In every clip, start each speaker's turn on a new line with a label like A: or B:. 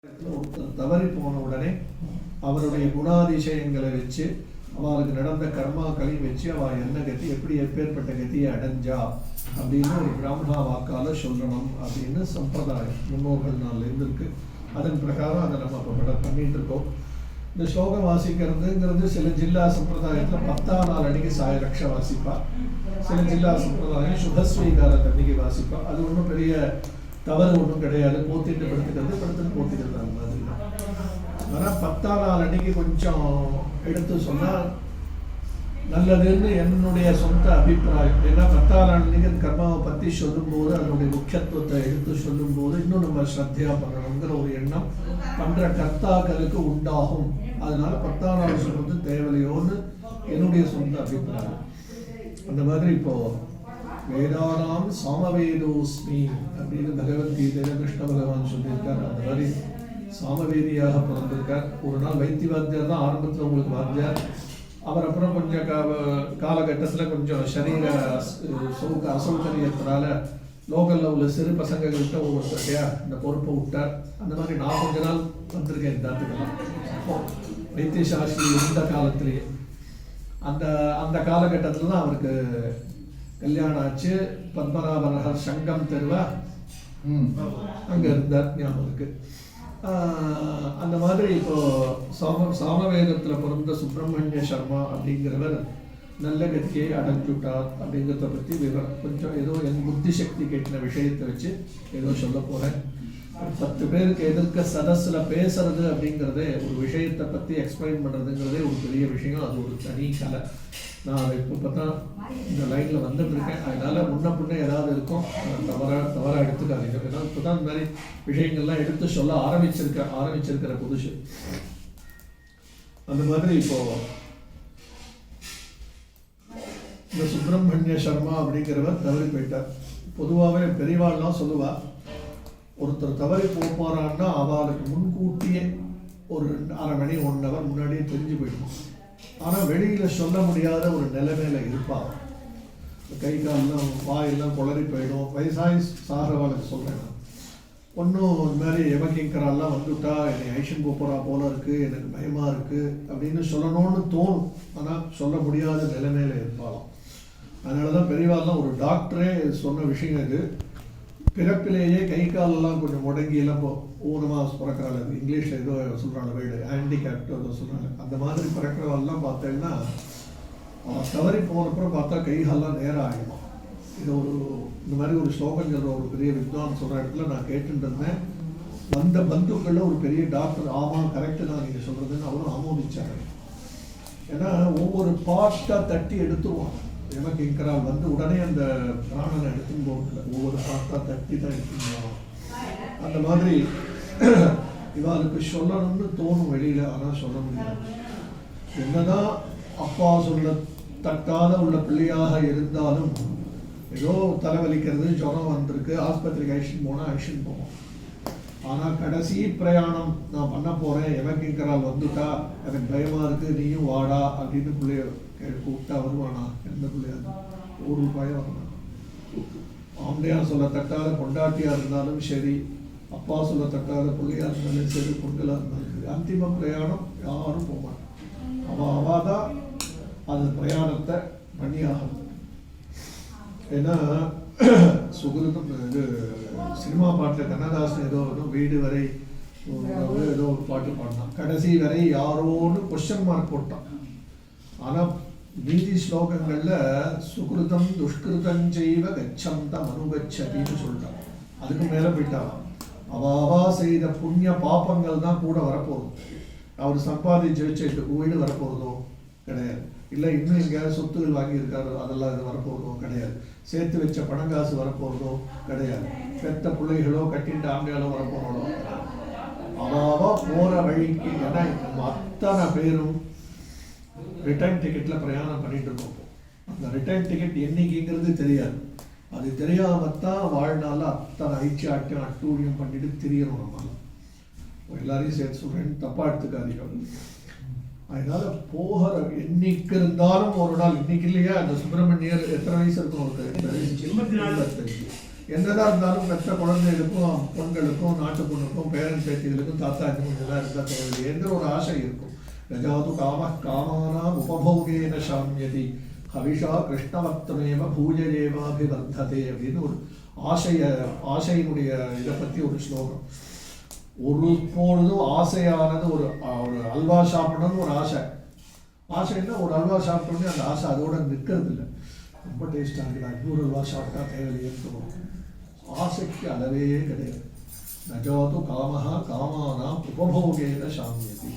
A: ஒருத்தர் தவறி போன உடனே அவருடைய குணாதிசயங்களை வச்சு அவளுக்கு நடந்த கர்மாக்களையும் வச்சு அவள் என்ன கதி எப்படி எப்பேற்பட்ட கதியை அடைஞ்சா அப்படின்னு ஒரு பிராமணா வாக்கால சொல்லணும் அப்படின்னு சம்பிரதாயம் முன்னோர்கள் நாளில் இருந்திருக்கு. அதன் பிரகாரம் அதை நம்ம இப்போ பண்ணிட்டு இருக்கோம். இந்த ஸ்லோகம் வாசிக்கிறதுங்கிறது சில ஜில்லா சம்பிரதாயத்தில் 10ஆம் நாள் அன்னைக்கு சாயரக்ஷ வாசிப்பா, சில ஜில்லா சம்பிரதாயம் சுபஸ்வீகாரத்தை அன்னைக்கு வாசிப்பா. அது ஒன்றும் பெரிய தவறு ஒன்றும் கிடையாது. போத்திட்டு படுத்துட்டு போத்திக்கிறது அந்த மாதிரி தான். ஆனால் 10ஆம் நாள் அன்னைக்கு கொஞ்சம் எடுத்து சொன்னால் நல்லதுன்னு என்னுடைய சொந்த அபிப்பிராயம். ஏன்னா 10ஆம் நாள் அன்னைக்கு கர்மாவை பற்றி சொல்லும்போது அதனுடைய முக்கியத்துவத்தை எடுத்து சொல்லும்போது இன்னும் நம்ம ஸ்ரத்தையாக பண்ணணுங்கிற ஒரு எண்ணம் பண்ணுற கர்த்தாக்களுக்கு உண்டாகும். அதனால 10ஆம் நாள் சொல்றது தேவையோன்னு என்னுடைய சொந்த அபிப்பிராயம். அந்த மாதிரி இப்போ வேதானாம் சாமவேதோஸ்மி அப்படின்னு பகவத்கீதையில கிருஷ்ண பகவான் சொல்லியிருக்கார். அந்த மாதிரி சாமவேதியாக பிறந்திருக்கார். ஒரு நாள் வைத்தியவாத்தியார் தான் ஆரம்பத்தில் உங்களுக்கு வாத்தியார். அவர் அப்புறம் கொஞ்சம் காலகட்டத்தில் கொஞ்சம் சரீர அசௌகரியத்தினால லோக்கலில் உள்ள சிறு பசங்கள்கிட்ட ஒவ்வொருத்தரையா இந்த பொறுப்பை விட்டார். அந்த மாதிரி நான் கொஞ்ச நாள் வந்திருக்கேன் இந்த இடத்துக்கெல்லாம் வைத்திய சாஸ்திரி இந்த காலத்திலேயே. அந்த காலகட்டத்தில் தான் அவருக்கு கல்யாணம் ஆச்சு. பத்மநாபநகர் சங்கம் தெருவா அங்கே இருந்தார், ஞாபகம் இருக்கு. அந்த மாதிரி இப்போ சாமவேதத்தில் பிறந்த சுப்பிரமணிய சர்மா அப்படிங்கிறவர் நல்ல கதியை அடைஞ்சுட்டார் அப்படிங்கிறத பற்றி விவரம் கொஞ்சம் ஏதோ என் புத்தி சக்தி கேட்டின விஷயத்தை வச்சு ஏதோ சொல்ல போகிறேன். 10 பேருக்கு எதிர்க்க சதஸில் பேசுறது அப்படிங்கிறதே ஒரு விஷயத்தை பற்றி எக்ஸ்பிளைன் பண்ணுறதுங்கிறதே ஒரு பெரிய விஷயம். அது ஒரு தனி கலை. நான் அதை இப்போ தான் இந்த லைனில் வந்துட்டுருக்கேன். அதனால் முன்ன ஏதாவது இருக்கும், தவறாக எடுத்துக்காதீங்க. ஏன்னா இப்போ தான் இந்த மாதிரி விஷயங்கள்லாம் எடுத்து சொல்ல ஆரம்பிச்சிருக்கிற புதுசு. அந்த மாதிரி இப்போ இந்த சுப்பிரமணிய சர்மா அப்படிங்கிறவர் தவறி போயிட்டார். பொதுவாகவே பெரியவாள்லாம் சொல்லுவா, ஒருத்தர் தவறி போறான்னா அவளுக்கு முன்கூட்டியே ஒரு அரை மணி 1 hour முன்னாடியே தெரிஞ்சு போயிடும். ஆனால் வெளியில் சொல்ல முடியாத ஒரு நிலைமையில இருப்பாள். கை காலெல்லாம் வாயெல்லாம் குளறி போயிடும். வயசாகி சாகிறவாளுக்கு சொல்கிறேன். ஒன்றும் இந்த மாதிரி எமக்கிங்கராலாம் வந்துவிட்டா என்னை ஐஷன் போகிறா போல இருக்குது, எனக்கு பயமாக இருக்குது அப்படின்னு சொல்லணும்னு தோணும். ஆனால் சொல்ல முடியாத நிலைமையில இருப்பாளாம். அதனால தான் பெரியவாள்லாம் ஒரு டாக்டரே சொன்ன விஷயம் இது. பிறப்பிலேயே கை காலெல்லாம் கொஞ்சம் முடங்கியெல்லாம் ஊனமாக பிறக்கிறாள். இங்கிலீஷில் ஏதோ சொல்கிறாங்க, வீடு ஹேண்டிகேப்ட் ஏதோ சொல்கிறாங்க. அந்த மாதிரி பிறக்கிறவெல்லாம் பார்த்தேன்னா அவன் தவறி போனப்புறம் பார்த்தா கை காலெல்லாம் நேரம் ஆகிடும். இது இந்த மாதிரி ஒரு ஸ்லோகம் சொல்கிற ஒரு பெரிய வித்வான் சொல்கிற இடத்துல நான் கேட்டுட்டு இருந்தேன். வந்த பந்துக்களில் ஒரு பெரிய டாக்டர் ஆமாம் கரெக்டு தான் நீங்கள் சொல்கிறதுன்னு அவரும் ஆமோதிச்சாங்க. ஏன்னா ஒவ்வொரு பார்ட்டாக தட்டி எடுத்துருவான். எனக்கு இங்கரால் வந்து உடனே அந்த பிராணனை எடுத்துன்னு போகல, ஒவ்வொரு பாட்டா தட்டி தான் எடுத்துன்னு போகலாம். அந்த மாதிரி இவளுக்கு சொல்லணும்னு தோணும் வெளியில், ஆனால் சொல்ல முடியாது. என்னதான் அப்பா சொல்ல தட்டாத உள்ள பிள்ளையாக இருந்தாலும் ஏதோ தலைவலிக்கிறது, ஜுரம் வந்திருக்கு, ஆஸ்பத்திரிக்கு அழிச்சுன்னு போனால் அழிச்சுன்னு போவோம். ஆனால் கடைசி பிரயாணம் நான் பண்ண போகிறேன், எனக்கு இங்கரால் வந்துட்டா எனக்கு பயமாக இருக்குது, நீயும் வாடா அப்படின்னு பிள்ளைய கூப்பிட்டா வருவானா? எந்த பிள்ளையாது? ஒரு பயம் வரணும். ஆம்பளையார் சொல்ல தட்டாத பொண்டாட்டியாக இருந்தாலும் சரி, அப்பா சொல்ல தட்டாத பிள்ளையாக இருந்தாலும் சரி, பொங்கலாக இருந்தாலும் சரி, அந்திம பிரயாணம் யாரும் போவாங்க. அவள் தான் அந்த பிரயாணத்தை பண்ணியாகணும். ஏன்னா சுகிருதம் இது சினிமா பாட்டில் கண்ணதாசன் ஏதோ வீடு வரை ஏதோ ஒரு பாட்டு பாடினான். கடைசி வரை யாரோன்னு கொஸ்டின் மார்க் போட்டான். ஆனால் நீதி ஸ்லோகங்கள்ல சுகிருதம் துஷ்கிருதம் செய்வ கச்சந்தம் அனுகச்சதின்னு சொல்லிட்டான். அதுக்கு மேலே போயிட்டான். அவா செய்த புண்ணிய பாப்பங்கள் தான் கூட வரப்போகுது. அவர் சம்பாதிச்சு வச்சு வீடு வரப்போகிறதோ கிடையாது. இல்லை இன்னும் எங்கேயாவது சொத்துகள் வாங்கியிருக்காரு அதெல்லாம் இது வரப்போகிறதோ கிடையாது. சேர்த்து வச்ச பணங்காசு வரப்போகிறதோ கிடையாது. பெத்த பிள்ளைகளோ கட்டின்ற ஆண்களோ வரப்போகிறதோ அவாவா போகிற வழிக்கு. ஏன்னா நம்ம அத்தனை பேரும் ரிட்டர்ன் டிக்கெட்டில் பிரயாணம் பண்ணிட்டு இருக்கோம். அந்த ரிட்டர்ன் டிக்கெட் என்னைக்குங்கிறது தெரியாது. அது தெரியாமத்தான் வாழ்நாள் அத்தனை ஐச்சியாட்டம் அட்டூழியம் பண்ணிட்டு திரியணும். நம்ம எல்லாரையும் சேர்த்து சொல்கிறேன், தப்பா எடுத்துக்காதீங்க. அதனால போகிற என்னைக்கு இருந்தாலும் ஒரு நாள், இன்னைக்கு இல்லையா அந்த சுப்பிரமணியர் எத்தனை வயசு இருக்கும்? அவருக்கு 85. என்னதான் இருந்தாலும் பெற்ற குழந்தைகளுக்கும் பொண்களுக்கும் நாட்டு பொண்ணுக்கும் பேரன் பேத்திகளுக்கும் தாத்தா இந்த கொஞ்சம் தான் இருந்தால் தேவையில்லை என்ற ஒரு ஆசை இருக்கும். ரஜாது காம காமானாம் உபபோகேன சாமியதி ஹவிஷா கிருஷ்ணவர்த்தமேவ பூஜையேவாபிவர்த்ததே அப்படின்னு ஒரு ஆசையினுடைய இதை பற்றி ஒரு ஸ்லோகம். ஒரு பொழுதும் ஆசையானது ஒரு அல்வா சாப்பிடணும்னு ஒரு ஆசைன்னா ஒரு அல்வா சாப்பிட்டோன்னே அந்த ஆசை அதோட நிற்கிறது இல்லை. ரொம்ப டேஸ்டாக இருக்குதா, இன்னொரு அல்வா சாப்பிட்டா தேவையில்லையேன்னு தோணும். ஆசைக்கு அளவே கிடையாது. நஜாது காமஹா காமானாம் உபபோகேன சாமியதி.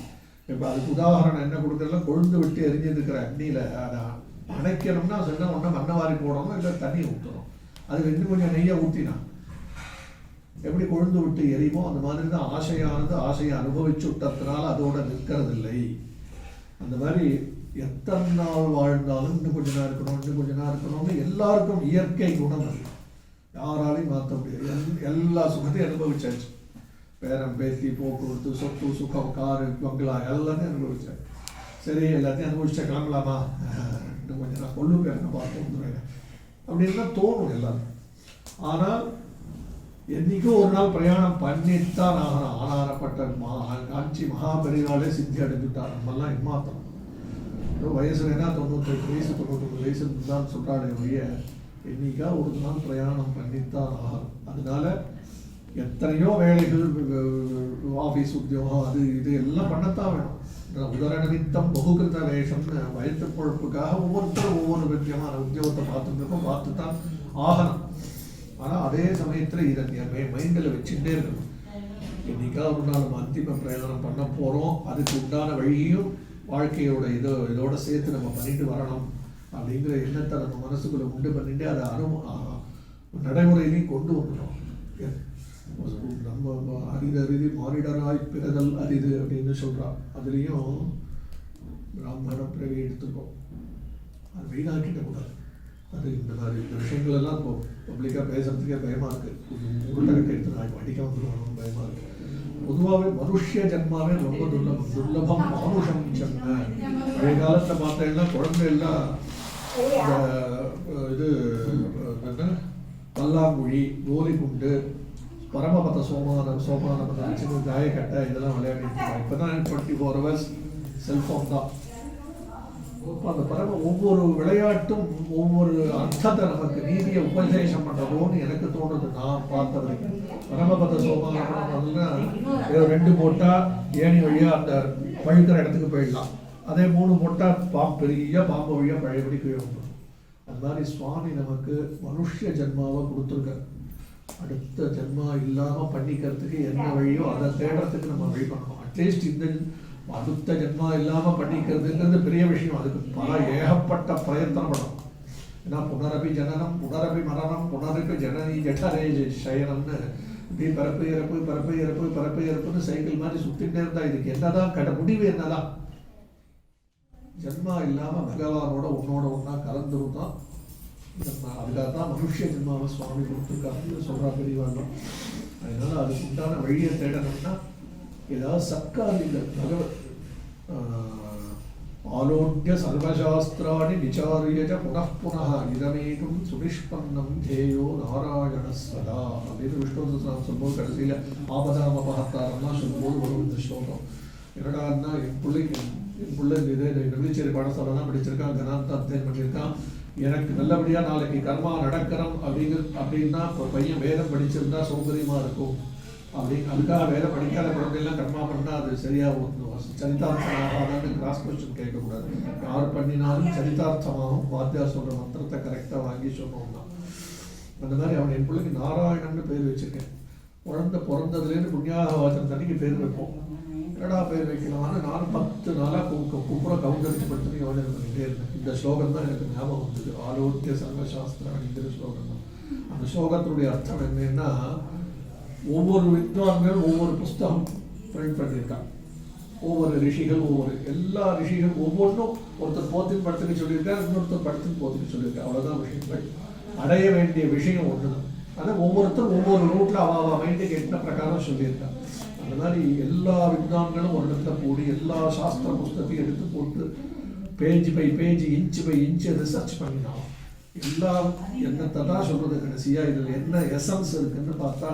A: இப்போ அதுக்கு உதாரணம் என்ன கொடுக்கறதுல, கொழுந்து விட்டு எரிஞ்சிருக்கிற அக்னியில் அதை அணைக்கணும்னா சொன்னால் ஒன்றா மண்ணவாரி போடணும், இல்லை தண்ணி ஊற்றணும். அது இன்னும் கொஞ்சம் நெய்யை ஊற்றினா எப்படி கொழுந்து விட்டு எரியுமோ அந்த மாதிரி தான் ஆசையானது ஆசையை அனுபவிச்சு விட்டதுனால அதோட நிற்கிறதில்லை. அந்த மாதிரி எத்தனை நாள் வாழ்ந்தாலும் இன்னும் கொஞ்ச நாள் இருக்கணும், இன்னும் கொஞ்ச நாள் இருக்கணும்னு எல்லாருக்கும் இயற்கை குணம் அது, யாராலையும் மாற்ற முடியாது. எல்லா சுகத்தையும் அனுபவிச்சாச்சு. பேரம் பேத்தி போக்குவரத்து சொத்து சுகம் காரு பங்களா எல்லாத்தையும் அனுபவிச்சேன். சரி எல்லாத்தையும் அனுபவிச்சா கிளம்பலாமா, இன்னும் கொஞ்சம் நான் கொள்ளுங்க பார்த்து வந்துடுவேன் அப்படின்னு தான் தோணும் எல்லாரும். ஆனால் என்றைக்கும் ஒரு நாள் பிரயாணம் பண்ணித்தான் ஆகணும். ஆனாரப்பட்ட காஞ்சி மகாபெரிவாலே சித்தி அடைஞ்சுட்டார். நம்மெல்லாம் இம்மாத்திரம் வயசுலன்னா 98 வயசு 99 வயசு தான் சொல்கிறாளே ஒழிய என்னைக்கா ஒரு நாள் பிரயாணம் பண்ணித்தான் ஆகணும். அதனால எத்தனையோ வேலைகள் ஆஃபீஸ் உத்தியோகம் அது இது எல்லாம் பண்ணத்தான் வேணும். உதர நிமித்தம் பகுகிருத வேஷம்னு வயிற்று பொழப்புக்காக ஒவ்வொருத்தரும் ஒவ்வொரு வித்தியமான உத்தியோகத்தை பார்த்துருக்கோம், பார்த்து தான் ஆகணும். ஆனால் அதே சமயத்தில் இதை மைண்டில் வச்சுட்டே இருக்கணும். என்னைக்கா ஒரு நாள் நம்ம அந்திம பிரயாணம் பண்ண போகிறோம், அதுக்கு உண்டான வழியும் வாழ்க்கையோட இதோட சேர்த்து நம்ம பண்ணிட்டு வரணும் அப்படிங்கிற எண்ணத்தை நம்ம மனசுக்குள்ளே உண்டு பண்ணிட்டு அதை நடைமுறையிலையும் கொண்டு வந்துடும். நம்ம அரிதி மானிடராய் பிறதல் அரிது அப்படின்னு சொல்கிறான். அதுலேயும் பிராமண பிறவி எடுத்துக்கோம், அது வீணாக்கிட்ட கூடாது. அது இந்த மாதிரி இந்த விஷயங்கள் எல்லாம் இப்போ பப்ளிக்காக பேசுறதுக்கே பயமாக இருக்குது. உருட்டகத்தை எடுத்து நான் படிக்க வந்துடுவாங்க பயமாக இருக்குது. பொதுவாகவே மனுஷ ஜென்மாவே ரொம்ப துர்லபம் மானுஷம் ஜென்ம. பழைய காலத்தில் பார்த்தீங்கன்னா குழந்தைகள்லாம் இது என்ன பல்லாங்குழி கோலி குண்டு பரமபத சோமானபத சின்ன தாயக்கட்டை இதெல்லாம் விளையாடிட்டு இப்போ தான் 24 hours செல்ஃபோன் தான். இப்போ அந்த ஒவ்வொரு விளையாட்டும் ஒவ்வொரு அர்த்தத்தை நமக்கு நீதியை உபதேசம் பண்ணுறதோன்னு எனக்கு தோணுது. நான் பார்த்த வரைக்கும் பரமபத சோமானபதம்னா 2 போட்டால் ஏணி வழியாக அந்த பழுக்கிற இடத்துக்கு போயிடலாம். அதே 3 போட்டால் பெரிய பாம்பு வழியாக பழையபடி கீழே வந்துடும். அது மாதிரி சுவாமி நமக்கு மனுஷ ஜென்மாவை கொடுத்துருக்காரு. அடுத்த ஜென்மா இல்லாமல் பண்ணிக்கிறதுக்கு என்ன வழியோ அதை தேடுறதுக்கு நம்ம வழி பண்ணணும். அட்லீஸ்ட் இந்த அடுத்த ஜென்மா இல்லாமல் பண்ணிக்கிறதுங்கிறது பெரிய விஷயம். அதுக்கு பல ஏகப்பட்ட பிரயத்தனம் பண்ணணும். ஏன்னா புனரபி ஜனனம் புனரபி மரணம் புனரபி ஜனனி ஜடரே சயனம்னு இப்படி பிறப்பு இறப்பு பிறப்பு இறப்பு பிறப்பு இறப்புன்னு சைக்கிள் மாதிரி சுற்றிகிட்டே இருந்தால் இதுக்கு என்னதான் முடிவு என்னதான்? ஜென்மா இல்லாமல் பகவானோட உன்னோட ஒன்றா கலந்துரும் தான். அதுக்காக தான் மனுஷ ஜென்மாவை சுவாமி கொடுத்துருக்காருன்னு சொல்கிறா பெரியவாங்க. அதனால அதுக்கு உண்டான வழியை தேடணும்னா ஏதாவது சத்காரியங்கள் பகவத் ஆலோக்கிய சர்வசாஸ்திராணி விசாரியஜ புனః இதமேகும் சுனிஷ்பன்னம் தேயோ நாராயணஸ்வதா அப்படின்னு விஷ்ணு சஹஸ்ரநாமம் சொல்லும்போது கடைசியில் ஆபதாமபஹத்தாரம்னா சொல்லும்போது வரும் இந்த ஸ்லோகம். என்னடான்னா என் பிள்ளை இது நிர்விச்சேரி பாடசாலாம் படிச்சிருக்கான், கனாந்தா அத்தியனம் பண்ணியிருக்கான், எனக்கு நல்லபடியாக நாளைக்கு கர்மா நடக்கிறோம் அப்படின்னா இப்போ பையன் வேதம் படிச்சிருந்தா சௌகரியமாக இருக்கும் அப்படின்னு அதுக்காக வேலை படிக்காத குழந்தைலாம் கர்மா பண்ணால் அது சரியாக சரிதார்த்தமாகாதான்னு கிராஸ் கொஸ்டின் கேட்கக்கூடாது. யார் பண்ணினாலும் சரிதார்த்தமாகவும் வாத்தியார் சொல்கிற மந்திரத்தை கரெக்டாக வாங்கி சொன்னோம்னா அந்த மாதிரி அவன் என் பிள்ளைக்கு நாராயணன்னு பேர் வச்சுருக்கேன். குழந்தை பிறந்ததுலேருந்து புண்ணியாக வாசன தண்ணிக்கு பேர் வைப்போம். என்னடா பேர் வைக்கலாம்னு நான் 10 நாளாக குப்புற கவுண்டரிச்சு படுத்துன்னு யோஜனை பண்ணிகிட்டே இருந்தேன். இந்த ஸ்லோகம் தான் எனக்கு ஞாபகம் வந்தது. ஆலோக்கிய சர்வசாஸ்திராங்கிற ஸ்லோகம் தான். அந்த ஸ்லோகத்தினுடைய அர்த்தம் என்னன்னா, ஒவ்வொரு வித்வான்கள் ஒவ்வொரு புஸ்தகம் பிரிண்ட் பண்ணியிருக்காங்க. ஒவ்வொரு ரிஷிகள் எல்லா ரிஷிகள் ஒவ்வொன்றும் ஒருத்தர் போத்தின் படத்துக்கு சொல்லியிருக்காரு, இன்னொருத்தர் படத்தின் போத்துக்கு சொல்லியிருக்காரு. அவ்வளோதான் விஷயங்கள். அடைய வேண்டிய விஷயம் ஒன்று தான். ஆனால் ஒவ்வொருத்தரும் ஒவ்வொரு ரூட்டில் அவள் மைண்டுக்கு எட்ட பிரகாரம் சொல்லியிருக்காங்க. அந்த மாதிரி எல்லா வித்வான்களும் ஒரு இடத்துல கூடி எல்லா சாஸ்திர புஸ்தத்தையும் எடுத்து போட்டு page by page inch by inch research பண்ணினாலும் எல்லாம் என்னத்தை தான் சொல்றது கடைசியா இதில் என்ன எசன்ஸ் இருக்குன்னு பார்த்தா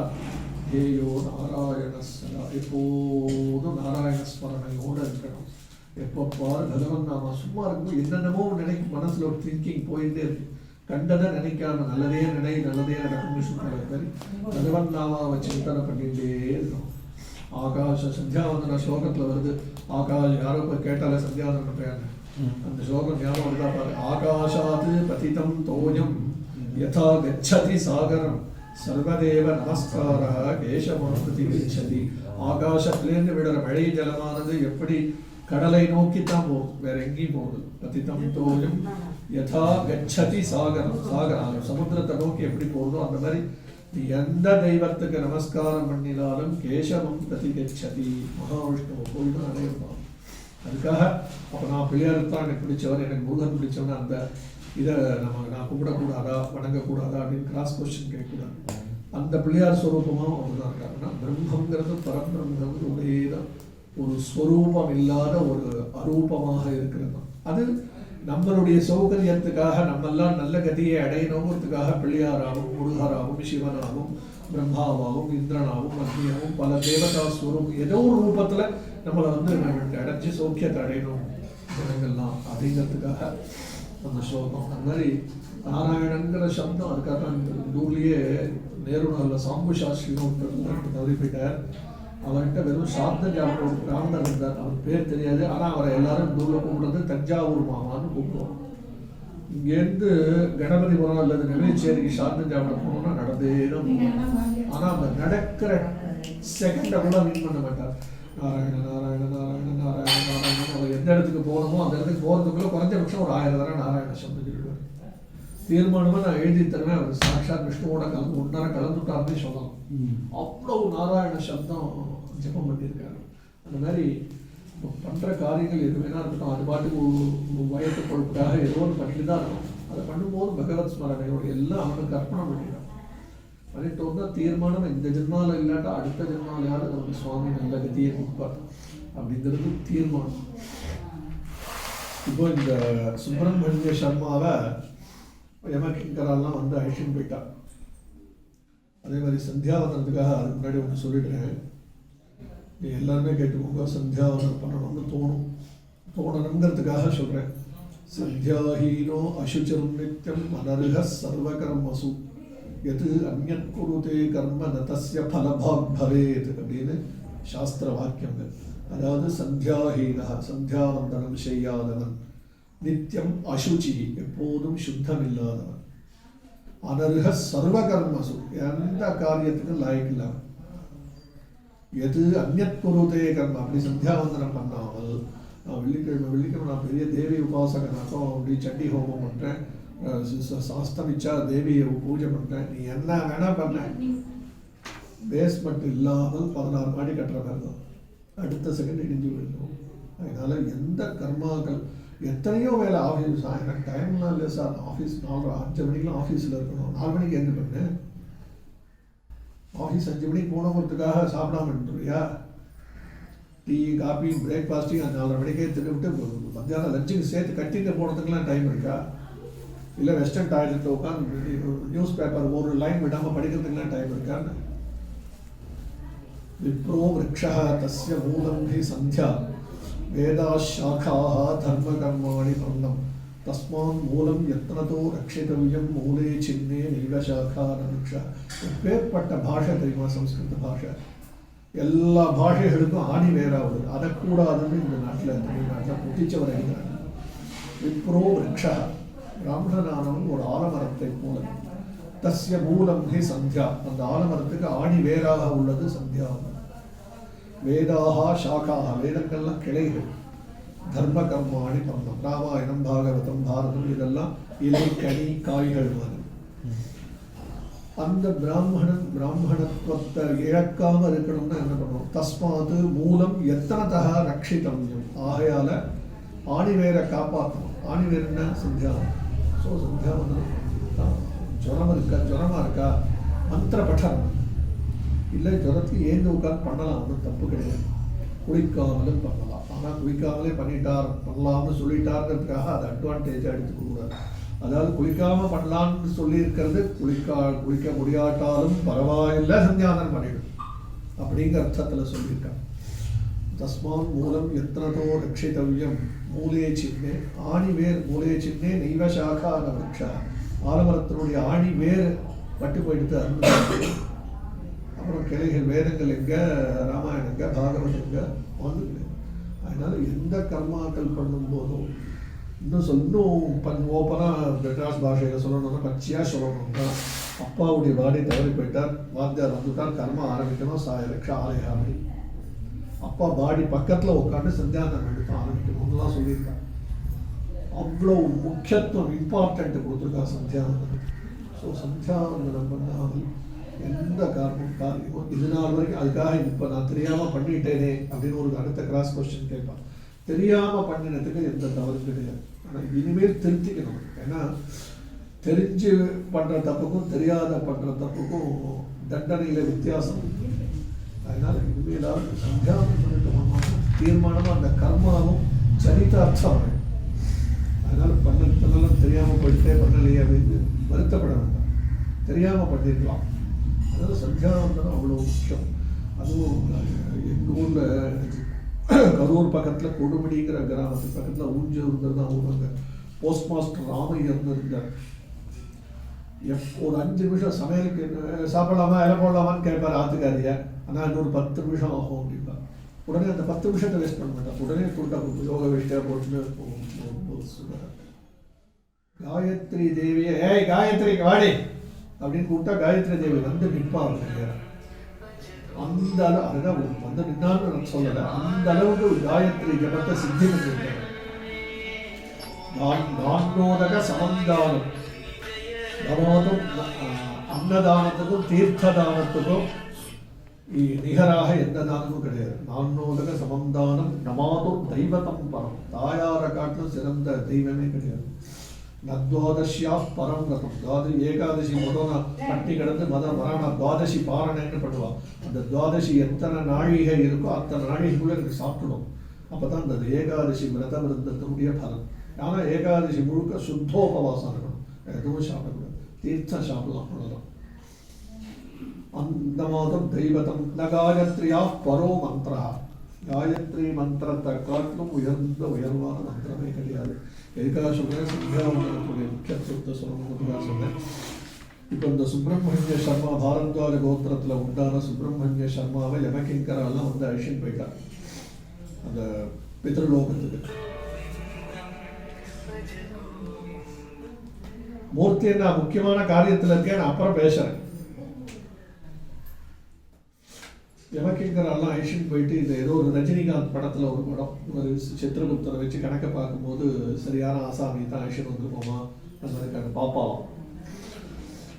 A: ஏயோ நாராயண எப்போதும் நாராயண ஸ்மரணையோடு இருக்கணும். எப்போ பாரு பகவன் நாம சும்மா இருக்கும்போது என்னென்னமோ நினைக்கும் மனசுல ஒரு திங்கிங் போயிட்டே இருக்கு. கண்டதை நினைக்காம நல்லதே நினை நல்லதே நடக்கும்னு சொல்ற மாதிரி பகவன் நாமாவை சிந்தனை பண்ணிட்டே இருக்கணும். ஆகாஷ சந்தியாவந்தன ஸ்லோகத்துல வருது. ஆகாஷ் யாரோ போய் கேட்டாலே சந்தியாவந்தன பேர் அந்த ஸ்லோகம் ஞாபகம் வருதா பாரு. ஆகாஷாத் பதிதம் தோயம் யதா கச்சதி சாகரம் சர்வதேவ நமஸ்கார கேசமானதி கச்சதி. ஆகாசத்திலேருந்து விடுற மழை ஜலமானது எப்படி கடலை நோக்கித்தான் போகும், வேற எங்கேயும் போகுது. பதிதம் தோயம் யதா கச்சதி சாகரம், சாகரம் சமுத்திரத்தை நோக்கி எப்படி போகுதோ அந்த மாதிரி எந்த தெய்வத்துக்கு நமஸ்காரம் பண்ணினாலும் கேசவம் பிரதி கச்சதி, மகாவிஷ்ணுவை போய் தான் அடையிருப்பான். அதுக்காக அப்போ நான் பிள்ளையாருத்தான் எனக்கு பிடிச்சவர், எனக்கு முருகன் பிடிச்சவன், அந்த இதை நான் கும்பிடக்கூடாதா வணங்கக்கூடாதா அப்படின்னு கிராஸ் கொஸ்டின் கேட்கக்கூடாது. அந்த பிள்ளையார் ஸ்வரூபமாக அவங்க தான் இருக்காங்கன்னா பிரம்மங்கிறது பரபிரம்மங்கிறது ஒரே தான், ஒரு ஸ்வரூபம் இல்லாத ஒரு அரூபமாக இருக்கிறது. அது நம்மளுடைய சௌகரியத்துக்காக நம்மெல்லாம் நல்ல கதியை அடையணுங்கிறதுக்காக பிள்ளையாராகவும் முருகராகவும் சிவனாகவும் பிரம்மாவாகவும் இந்திரனாகவும் அக்னியாகவும் பல தேவதா ஸ்வரூபம் ஏதோ ஒரு ரூபத்துல நம்மளை அடைஞ்சு சௌக்கியத்தை அடையணும் ஜனங்கள்லாம் அப்படிங்கிறதுக்காக அந்த ஸ்லோகம். அந்த மாதிரி நாராயணங்கிற சப்தம் அதுக்காக இந்த ஊர்லேயே நேருநகரில் சாம்பு சாஸ்திரின்னு தவறி போயிட்டார். அவர்கிட்ட வெறும் சார்ந்த ஜாபம் ஒரு பிராமணர் இருந்தார், அவர் பேர் தெரியாது. ஆனால் அவரை எல்லாரும் தூரம் கூப்பிடுறது தஞ்சாவூர் மாமான்னு கூப்பிடுவோம். இங்கேருந்து கணபதிபுரம் அல்லது நெல்லைச்சேரிக்கு சார்ந்த ஜாபம் போகணும்னா நடந்தே தான் போகணும். ஆனால் அவர் நடக்கிற செகண்டை கூட மீன் பண்ண மாட்டார். நாராயண நாராயண நாராயண நாராயண நாராயணன். அவர் எந்த இடத்துக்கு போகணுமோ அந்த இடத்துக்கு போகிறதுக்குள்ள குறைஞ்சபட்சம் ஒரு 1000 தடவை நாராயண சப்தம் சொல்லிடுவார். தீர்மானமாக நான் எழுதி தருவேன். அவர் சாட்சாத் விஷ்ணுவோட ஒன்றரை கலந்துட்டாருன்னு சொல்லலாம். அவ்வளவு நாராயண சப்தம் ஜெபம் பண்ணியிருக்காரு. அந்த மாதிரி பண்ணுற காரியங்கள் எது வேணா இருக்கட்டும், அது பாட்டுக்கு வயத்து பொழுப்புக்காக ஏதோ ஒன்று பண்ணிட்டு தான் இருக்கும். அதை பண்ணும்போது பகவத் ஸ்மரணையோட எல்லாம் அவனுக்கு அர்ப்பணம் பண்ணிடும். பண்ணிட்டு வந்தால் தீர்மானம் இந்த ஜென்மாவில் இல்லாட்டா அடுத்த ஜென்மாலையாவது நமக்கு சுவாமி நல்ல கதியை கொடுப்பார் அப்படிங்கிறது தீர்மானம். இப்போ இந்த சுப்பிரமணிய சர்மாவை யமகிங்கரெல்லாம் அழிச்சுன்னு போயிட்டார். அதே மாதிரி சந்தியாவந்தனத்துக்காக அதுக்கு முன்னாடி ஒன்று சொல்லிடுறேன், நீ எல்லாருமே கேட்டுக்கோங்க. சந்தியாவந்தனம் பண்ணணும்னு தோணணுங்கிறதுக்காக சொல்கிறேன். சந்தியாஹீனோ அசுச்சரும் நித்யம் அனர்ஹ சர்வகர்மசு எது அந்யத் குருதே கர்ம நதஸ்ய பலபாக் பவேத் அப்படின்னு சாஸ்திர வாக்கியங்கள். அதாவது சந்தியாஹீனா சந்தியாவந்தனம் செய்யாதவன், நித்தியம் அசுச்சி எப்போதும் சுத்தம் இல்லாதவன், அனர்ஹ சர்வகர்மசு எந்த காரியத்துக்கும் லாய்க்கு இல்லாமல், எது அந்யத் குருதே கர்ம அப்படி சந்தியாவந்தனம் பண்ணாமல் நான் வெள்ளிக்கிழமை நான் பெரிய தேவி உபாசகனாக்கும் அப்படி சண்டி ஹோமம் பண்ணுறேன், சாஸ்தமிச்சா தேவியை பூஜை பண்ணுறேன், நீ என்ன வேணா பண்ண, பேஸ்மெண்ட் இல்லாமல் 16 மாடி கட்டுற மாதிரி தான் அடுத்த செகண்ட் இடிஞ்சு விழுந்தோம். அதனால எந்த கர்மாக்கள் எத்தனையோ வேலை ஆஃபீஸ், எனக்கு டைம்லாம் இல்லை சார், ஆஃபீஸ் 4-5 மணிக்கெலாம் ஆஃபீஸில் இருக்கணும், 4 மணிக்கு என்ன பண்ணேன், ஆஃபீஸ் 5 மணிக்கு போனவங்கிறதுக்காக சாப்பிடாம இருந்துருவியா? டீ காஃபி பிரேக்ஃபாஸ்ட்டையும் 4:30 மணிக்கே திருவிட்டு மத்தியானம் லஞ்சுக்கு சேர்த்து கட்டிட்டு போனதுக்கெல்லாம் டைம் இருக்கா? இல்லை வெஸ்டர்ன் டாய்லெட்டில் உட்காந்து நியூஸ் பேப்பர் ஒரு லைன் விடாமல் படிக்கிறதுக்கெல்லாம் டைம் இருக்கான்னு. விப்ரோ விரக்ஷா தஸ்ய மூலம் ஹி சந்தியா வேதாஷாக்காः தர்மகர்மாணி பர்ணம் தஸ்மான் மூலம் யத்னதோ ரக்ஷிதவ்யம் மூலே சின்னே நீலசாக்கா விரக்ஷா. எப்பேற்பட்ட பாஷை தெரியுமா சம்ஸ்கிருத பாஷை? எல்லா பாஷைகளுக்கும் ஆணி வேறாவது, அதக்கூடாதுன்னு இந்த நாட்டில் தமிழ்நாட்டில் புத்திச்சவர் எழுதுறாங்க. விப்ரோ விரக்ஷா பிராமணனானவன் ஒரு ஆலமரத்தை போல, தஸ்ய மூலம் ஹி சந்தியா அந்த ஆலமரத்துக்கு ஆணி வேறாக உள்ளது சந்தியா. வேதாஹா சாக்காக வேதங்கள்லாம் கிளைகள், தர்ம கர்மாணி பர்ணம் ராமாயணம் பாகவதம் பாரதம் இதெல்லாம் இலை கனி காய்கள் மாதிரி. அந்த பிராமணத்துவத்தை இழக்காமல் இருக்கணும்னா என்ன பண்ணுவோம்? தஸ்மாது மூலம் எத்தனதா ரட்சிதவ்யம், ஆகையால ஆணிவேரை காப்பாற்றணும். ஆணிவேர் என்ன? சந்தியாவந்தனம். ஸோ சந்தியாவந்தனம் ஜுரமாக இருக்கா மந்திர பட்டம் இல்லை, ஜுரத்துக்கு ஏந்து உட்காந்து பண்ணலாம், ஒன்றும் தப்பு கிடையாது, குளிக்காமலும் பண்ணலாம். ஆனால் குளிக்காமலே பண்ணலாம்னு சொல்லிட்டாருங்கிறதுக்காக அதை அட்வான்டேஜாக எடுத்துக்கூடாது. அதாவது குளிக்காமல் பண்ணலான்னு சொல்லியிருக்கிறது குளிக்க முடியாட்டாலும் பரவாயில்லை சந்தியாவந்தனம் பண்ணிடும் அப்படிங்கிற அர்த்தத்தில் சொல்லியிருக்காங்க. தஸ்மான் மூலம் எத்தனதோ ரட்சித்தவ்யம் மூலே சின்னே ஆணி வேர் மூலே சின்னே நெய்வ சாக்கா விரக்ஷா. ஆலமரத்தினுடைய ஆணி வேர் பட்டு போயிடுத்து அருள். அப்புறம் கிளைகள் வேதங்கள் எங்க, ராமாயணம் எங்க, பாகவதம் எங்க வந்து. அதனால எந்த கர்மாக்கள் பண்ணும்போதும் இன்னும் ஓப்பனாக மெட்ராஸ் பாஷையில் சொல்லணும்னா பச்சையாக சொல்லணும்னா அப்பாவுடைய பாடி தவறி போயிட்டார், வாத்தியார் வந்துட்டார், கர்மா ஆரம்பிக்கணும், சாயரக்ஷா ஆலயாமி. அப்பா பாடி பக்கத்தில் உட்காந்து சந்தியாவந்தனம் எடுத்து ஆரம்பிக்கணும்லாம் சொல்லியிருக்காங்க. அவ்வளோ முக்கியத்துவம் இம்பார்ட்டன்ட் கொடுத்துருக்கா சந்தியாவந்தனம். ஸோ சந்தியாவந்தனம் பண்ணாமல் எந்த காரியமோ இது நாள் வரைக்கும் அதுக்காக இப்போ நான் தெரியாமல் பண்ணிட்டேனே அப்படின்னு ஒரு அடுத்த கிராஸ் கொஸ்டின் கேட்பான். தெரியாமல் பண்ணினதுக்கு எந்த தவறும் கிடையாது. ஆனால் இனிமேல் திருத்திக்கணும். ஏன்னா தெரிஞ்சு பண்ணுற தப்புக்கும் தெரியாத பண்ணுற தப்புக்கும் தண்டனையில் வித்தியாசம். அதனால் இனிமேலாவது சந்தியாவந்தனம் பண்ணிட்டு தீர்மானமாக அந்த கர்மாவும் சரிதார்த்தம். அதனால் பண்ணலாம் தெரியாமல் போயிட்டே பண்ணலையே அப்படின்னு வருத்தப்பட வேண்டாம். தெரியாமல் பண்ணிருக்கலாம். அதனால் சந்தியாவந்தனம் அவ்வளோ முக்கியம். அதுவும் எங்கள் ஊரில் கரூர் பக்கத்தில் கொடுமுடிங்கிற கிராமத்துக்கு பக்கத்தில் ஊஞ்சூருங்கிறது தான் ஊருங்க. போஸ்ட் மாஸ்டர் ராமையர்னு இருந்தார். ஒரு 5 நிமிஷம் சமையலுக்கு சாப்பிடலாமா இலை போடலாமான்னு கேட்பார் ஆத்துக்காரியா. ஆனால் இன்னொரு 10 நிமிஷம் ஆகும் அப்படின்னா உடனே அந்த 10 நிமிஷத்தை வேஸ்ட் பண்ண மாட்டான். உடனே கூட்டா யோகா வேஸ்ட்டாக போட்டுன்னு காயத்ரி தேவியை ஏய் காயத்ரி வாடி அப்படின்னு கூப்பிட்டா காயத்ரி தேவி வந்து நிற்பாங்க. அந்த அளவு அதுதான் வந்து நின்னான்னு சொல்லலை. அந்த அளவுக்கு காயத்ரி ஜபத்தை சித்தி பண்ணிருக்காங்க. நான்கோதக சமந்தானம் நமாதும் அன்னதானத்துக்கும் தீர்த்த தானத்துக்கும் நிகராக எந்த தானமும் கிடையாது. நான்கோதக சமந்தானம் நமாதும் தெய்வத்தம் பரம். தாயாரை காட்டிலும் சிறந்த தெய்வமே கிடையாது. நத்வாதசியா பரம் ரதம். அதாவது ஏகாதசி முதல் கட்டி கிடந்து மரணா துவாதசி பாரணன்னு பண்ணுவாள். அந்த துவாதசி எத்தனை நாழிகை இருக்கோ அத்தனை நாழிகைக்குள்ள எனக்கு சாப்பிடணும். அப்போ தான் அந்த ஏகாதசி விரதம் இருந்ததுடைய பலன். ஆனால் ஏகாதசி முழுக்க சுத்தோபவாசம் இருக்கணும். எதுவும் சாப்பிடக்கூடாது. தீர்த்தம் சாப்பிடலாம், அவ்வளோதான். அந்த மாதம் தெய்வத்தம் ந காயத்ரியா பரோ மந்திரா. காயத்ரி மந்திரத்தை காட்டிலும் உயர்வான மந்திரமே கிடையாது. எதுக்காக சொல்கிறேன், சந்தியாவந்தனத்துடைய முக்கியத்துவத்தை சொல்லணுங்கிறதுக்காக சொன்னேன். இப்போ இந்த சுப்பிரமணிய சர்மா பாரத்வாஜ கோத்திரத்தில் உண்டான சுப்பிரமணிய சர்மாவை யமகிங்கரெல்லாம் வந்து அழிச்சுன்னு போயிட்டார் அந்த பித்ருலோகத்துக்கு. மூர்த்தி நான் முக்கியமான காரியத்தில் இருக்கேன், நான் அப்புறம் பேசுறேன். யமகிங்கரெல்லாம் அழிச்சுன்னு போயிட்டு இந்த ஏதோ ஒரு ரஜினிகாந்த் படத்தில் ஒரு படம் ஒரு சித்திரகுப்தரை வச்சு கணக்கை பார்க்கும்போது சரியான ஆசாமி தான் அழிச்சுன்னு வந்துருக்கோமா அந்த மாதிரி பாப்பாவும்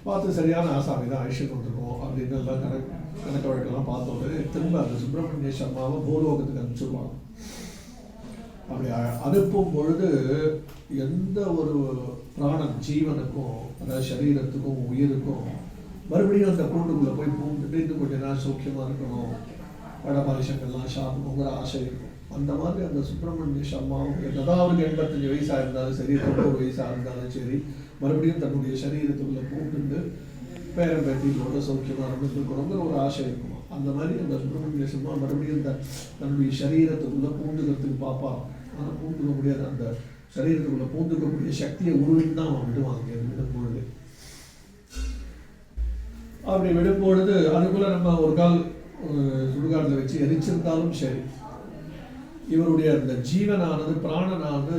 A: பார்த்து சரியான ஆசாமி தான் அழிச்சுன்னு வந்துருக்கோம் அப்படின்னு எல்லாம் கணக்கு வழக்கெல்லாம் பார்த்தோடு திரும்ப அந்த சுப்பிரமணிய சர்மாவை பூலோகத்துக்கு அனுப்பிச்சிருவாங்க. அப்படி அனுப்பும் பொழுது எந்த ஒரு பிராணம் ஜீவனுக்கும் அதாவது சரீரத்துக்கும் உயிருக்கும் மறுபடியும் அந்த கூண்டுக்குள்ளே போய் பூந்துட்டு இன்னும் கொஞ்சம் நாள் சௌக்கியமாக இருக்கணும், பழபாரிசங்கள்லாம் சாப்பிடணுங்கிற ஆசை இருக்கும். அந்த மாதிரி அந்த சுப்பிரமணிய சர்மாவும் என்னதான் அவருக்கு 85 வயசாக இருந்தாலும் சரி, 90 வயசாக இருந்தாலும் சரி, மறுபடியும் தன்னுடைய சரீரத்துக்குள்ளே பூந்துட்டு பேரன் பேத்திகளோட சௌக்கியமாக இருந்துருக்கணுங்கிற ஒரு ஆசை இருக்குமா. அந்த மாதிரி அந்த சுப்பிரமணிய சர்மா மறுபடியும் இந்த தன்னுடைய சரீரத்துக்குள்ளே பூந்துக்கிறதுக்கு பார்ப்பா. ஆனால் பூந்துக்க முடியாது. அந்த சரீரத்துக்குள்ளே பூந்துக்கக்கூடிய சக்தியை உருவின்னு தான் அவன் விடுவாங்க விடும் பொழுது. அப்படி விடும்பொழுது அதுக்குள்ளே நம்ம ஒரு கால் சுடுகாட்டில் வச்சு எரிச்சிருந்தாலும் சரி, இவருடைய அந்த ஜீவனானது பிராணனானது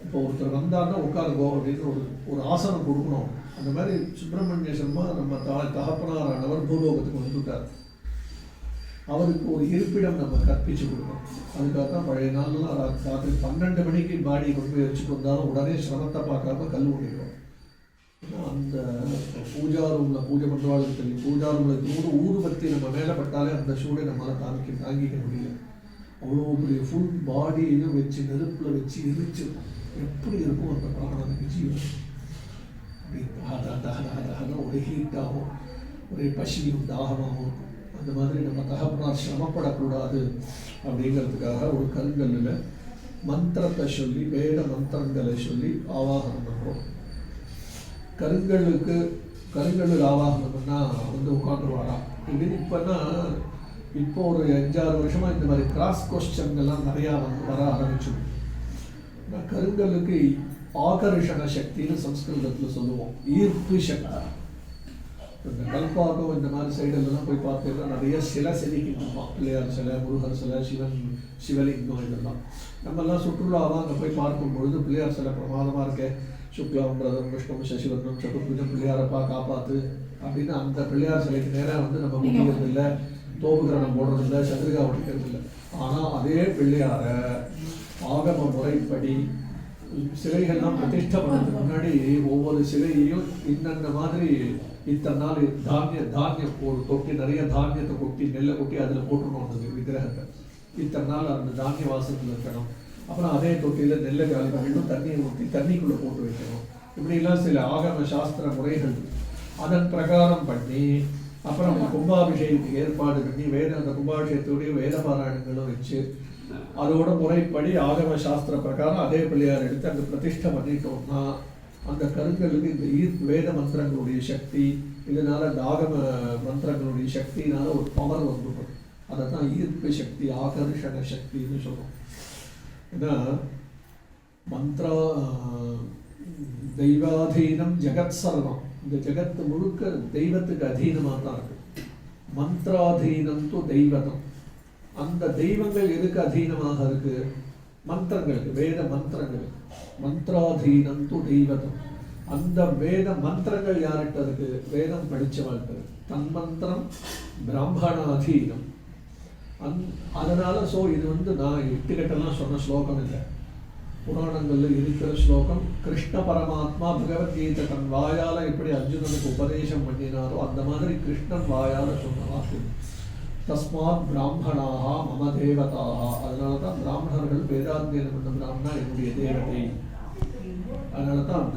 A: இப்போ ஒருத்தர் வந்தாருன்னா உட்காருங்கோ அப்படின்னு ஒரு ஆசனம் கொடுக்கணும். அந்த மாதிரி சுப்பிரமணிய சர்மா நம்ம தகப்பனாரானவர் பூலோகத்துக்கு வந்துட்டார். அவருக்கு ஒரு இருப்பிடம் நம்ம கற்பிச்சு கொடுக்கணும். அதுக்காக தான் பழைய நாள்லாம் ராத்திரி 12 மணிக்கு பாடி கொண்டு போய் வச்சுட்டு வந்தாலும் உடனே சிரமத்தை பார்க்காம கல் ஊட்டிடுவோம். அந்த பூஜா ரூமில் பூஜை பண்ணுறவாளுக்கு தெரியும். பூஜா ரூமில் ஊதுபத்தி நம்ம மேலே பட்டாலே அந்த சூடை நம்மளால் தாங்கிக்க முடியல. அவ்வளோ பெரிய ஃபுல் பாடியையும் வச்சு நெருப்பில் வச்சு எரிச்சு எப்படி இருக்கும் அந்த பிராணனுக்கு ஜீவன். அப்படி ஒரே ஹீட்டாகவும் ஒரே பசியும் தாகமாகவும் இருக்கும். அந்த மாதிரி நம்ம தகப்பனார் சிரமப்படக்கூடாது அப்படிங்கிறதுக்காக ஒரு கல்கல்லில் மந்திரத்தை சொல்லி வேத மந்திரங்களை சொல்லி ஆவாகனம் பண்ணுறோம். கருங்கல் ஆவாகனம்னா வந்து உட்காந்துருவாரா இப்படின்னு இப்போ ஒரு 5-6 வருஷமா இந்த மாதிரி கிராஸ் கொஸ்டின்கள்லாம் நிறையா வந்து வர ஆரம்பிச்சிடும். கருங்கல்லுக்கு ஆகர்ஷண சக்தின்னு சம்ஸ்கிருதத்தில் சொல்லுவோம், ஈர்ப்பு சக்தி. இந்த கல்பாக்கம் இந்த மாதிரி சைடெல்லாம் போய் பார்த்தீங்கன்னா நிறைய சிலை செதுக்கிட்டுருப்பான், பிள்ளையார் சிலை, முருகர் சிலை, சிவலிங்கம் இதெல்லாம். நம்மெல்லாம் சுற்றுலாவாக அங்கே போய் பார்க்கும் பொழுது பிள்ளையார் சிலை பிரமாதமாக இருக்கேன், சுக்லாம் பிரதம் விஷ்ணு சசிவர்ணம் சதுர்புஜம் பிள்ளையாரப்பா காப்பாற்று அப்படின்னு அந்த பிள்ளையார் சிலைக்கு நேராக வந்து நம்ம முடிக்கிறது இல்லை, தோப்புகிரணம் போடுறது இல்லை, சதுரிகா உடைக்கிறது இல்லை. ஆனால் அதே பிள்ளையார ஆகம முறைப்படி சிலைகள்லாம் பிரதிஷ்டை பண்ணுறதுக்கு முன்னாடி ஒவ்வொரு சிலையையும் இன்னென்ன மாதிரி இத்தனை நாள் தானியம் ஒரு கொட்டி நிறைய தானியத்தை கொட்டி நெல்லை கொட்டி அதில் போட்டுருணும் அந்த விக்கிரகத்தை. இத்தனை நாள் அந்த தானிய வாசத்தில் இருக்கணும். அப்புறம் அதே தொட்டியில் நெல்லை காலி பண்ணிட்டு தண்ணியை ஊற்றி தண்ணிக்குள்ளே போட்டு வைக்கணும். இப்படிலாம் சில ஆகம சாஸ்திர முறைகள் அதன் பிரகாரம் பண்ணி அப்புறம் கும்பாபிஷேகத்துக்கு ஏற்பாடு பண்ணி அந்த கும்பாபிஷேகத்துடைய வேத பாராயணங்களும் வச்சு அதோட முறைப்படி ஆகம சாஸ்திர பிரகாரம் அதே பிள்ளையார் எடுத்து அங்கே பிரதிஷ்டை பண்ணிட்டோம்னா அந்த கருங்கலுக்கு இந்த வேத மந்திரங்களுடைய சக்தி, இதனால அந்த ஆகம மந்திரங்களுடைய சக்தினால ஒரு பவர் வந்துடும். அதை தான் ஈர்ப்பு சக்தி, ஆகர்ஷண சக்தின்னு சொல்றோம். ஏன்னா மந்திரா தெய்வாதீனம் ஜெகத் சர்வம், இந்த ஜெகத்து முழுக்க தெய்வத்துக்கு அதீனமாக தான் இருக்கு. மந்திராதீனம் து தெய்வதம், அந்த தெய்வங்கள் எதுக்கு அதீனமாக இருக்கு? மந்திரங்களுக்கு, வேத மந்திரங்கள். மந்திராதீனம் து தெய்வதம், அந்த வேத மந்திரங்கள் யார்கிட்ட இருக்கு? வேதம் படிச்சவள்கிட்ட இருக்கு. தன்மந்திரம் பிராமணாதீனம். அதனால இது வந்து நான் எட்டுக்கட்டெல்லாம் சொன்ன ஸ்லோகம் இல்லை, புராணங்கள்ல இருக்கிற ஸ்லோகம். கிருஷ்ண பரமாத்மா பகவத்கீதை தன் வாயால எப்படி அர்ஜுனனுக்கு உபதேசம் பண்ணினாரோ அந்த மாதிரி கிருஷ்ணன் வாயால சொன்ன வாக்கு. தஸ்மாத் பிராமணாக மம தேவதாக, அதனாலதான் பிராமணர்கள் வேதாத்தியனம் பண்ண பிராமணா என்னுடைய தேவதை. அதனாலதான்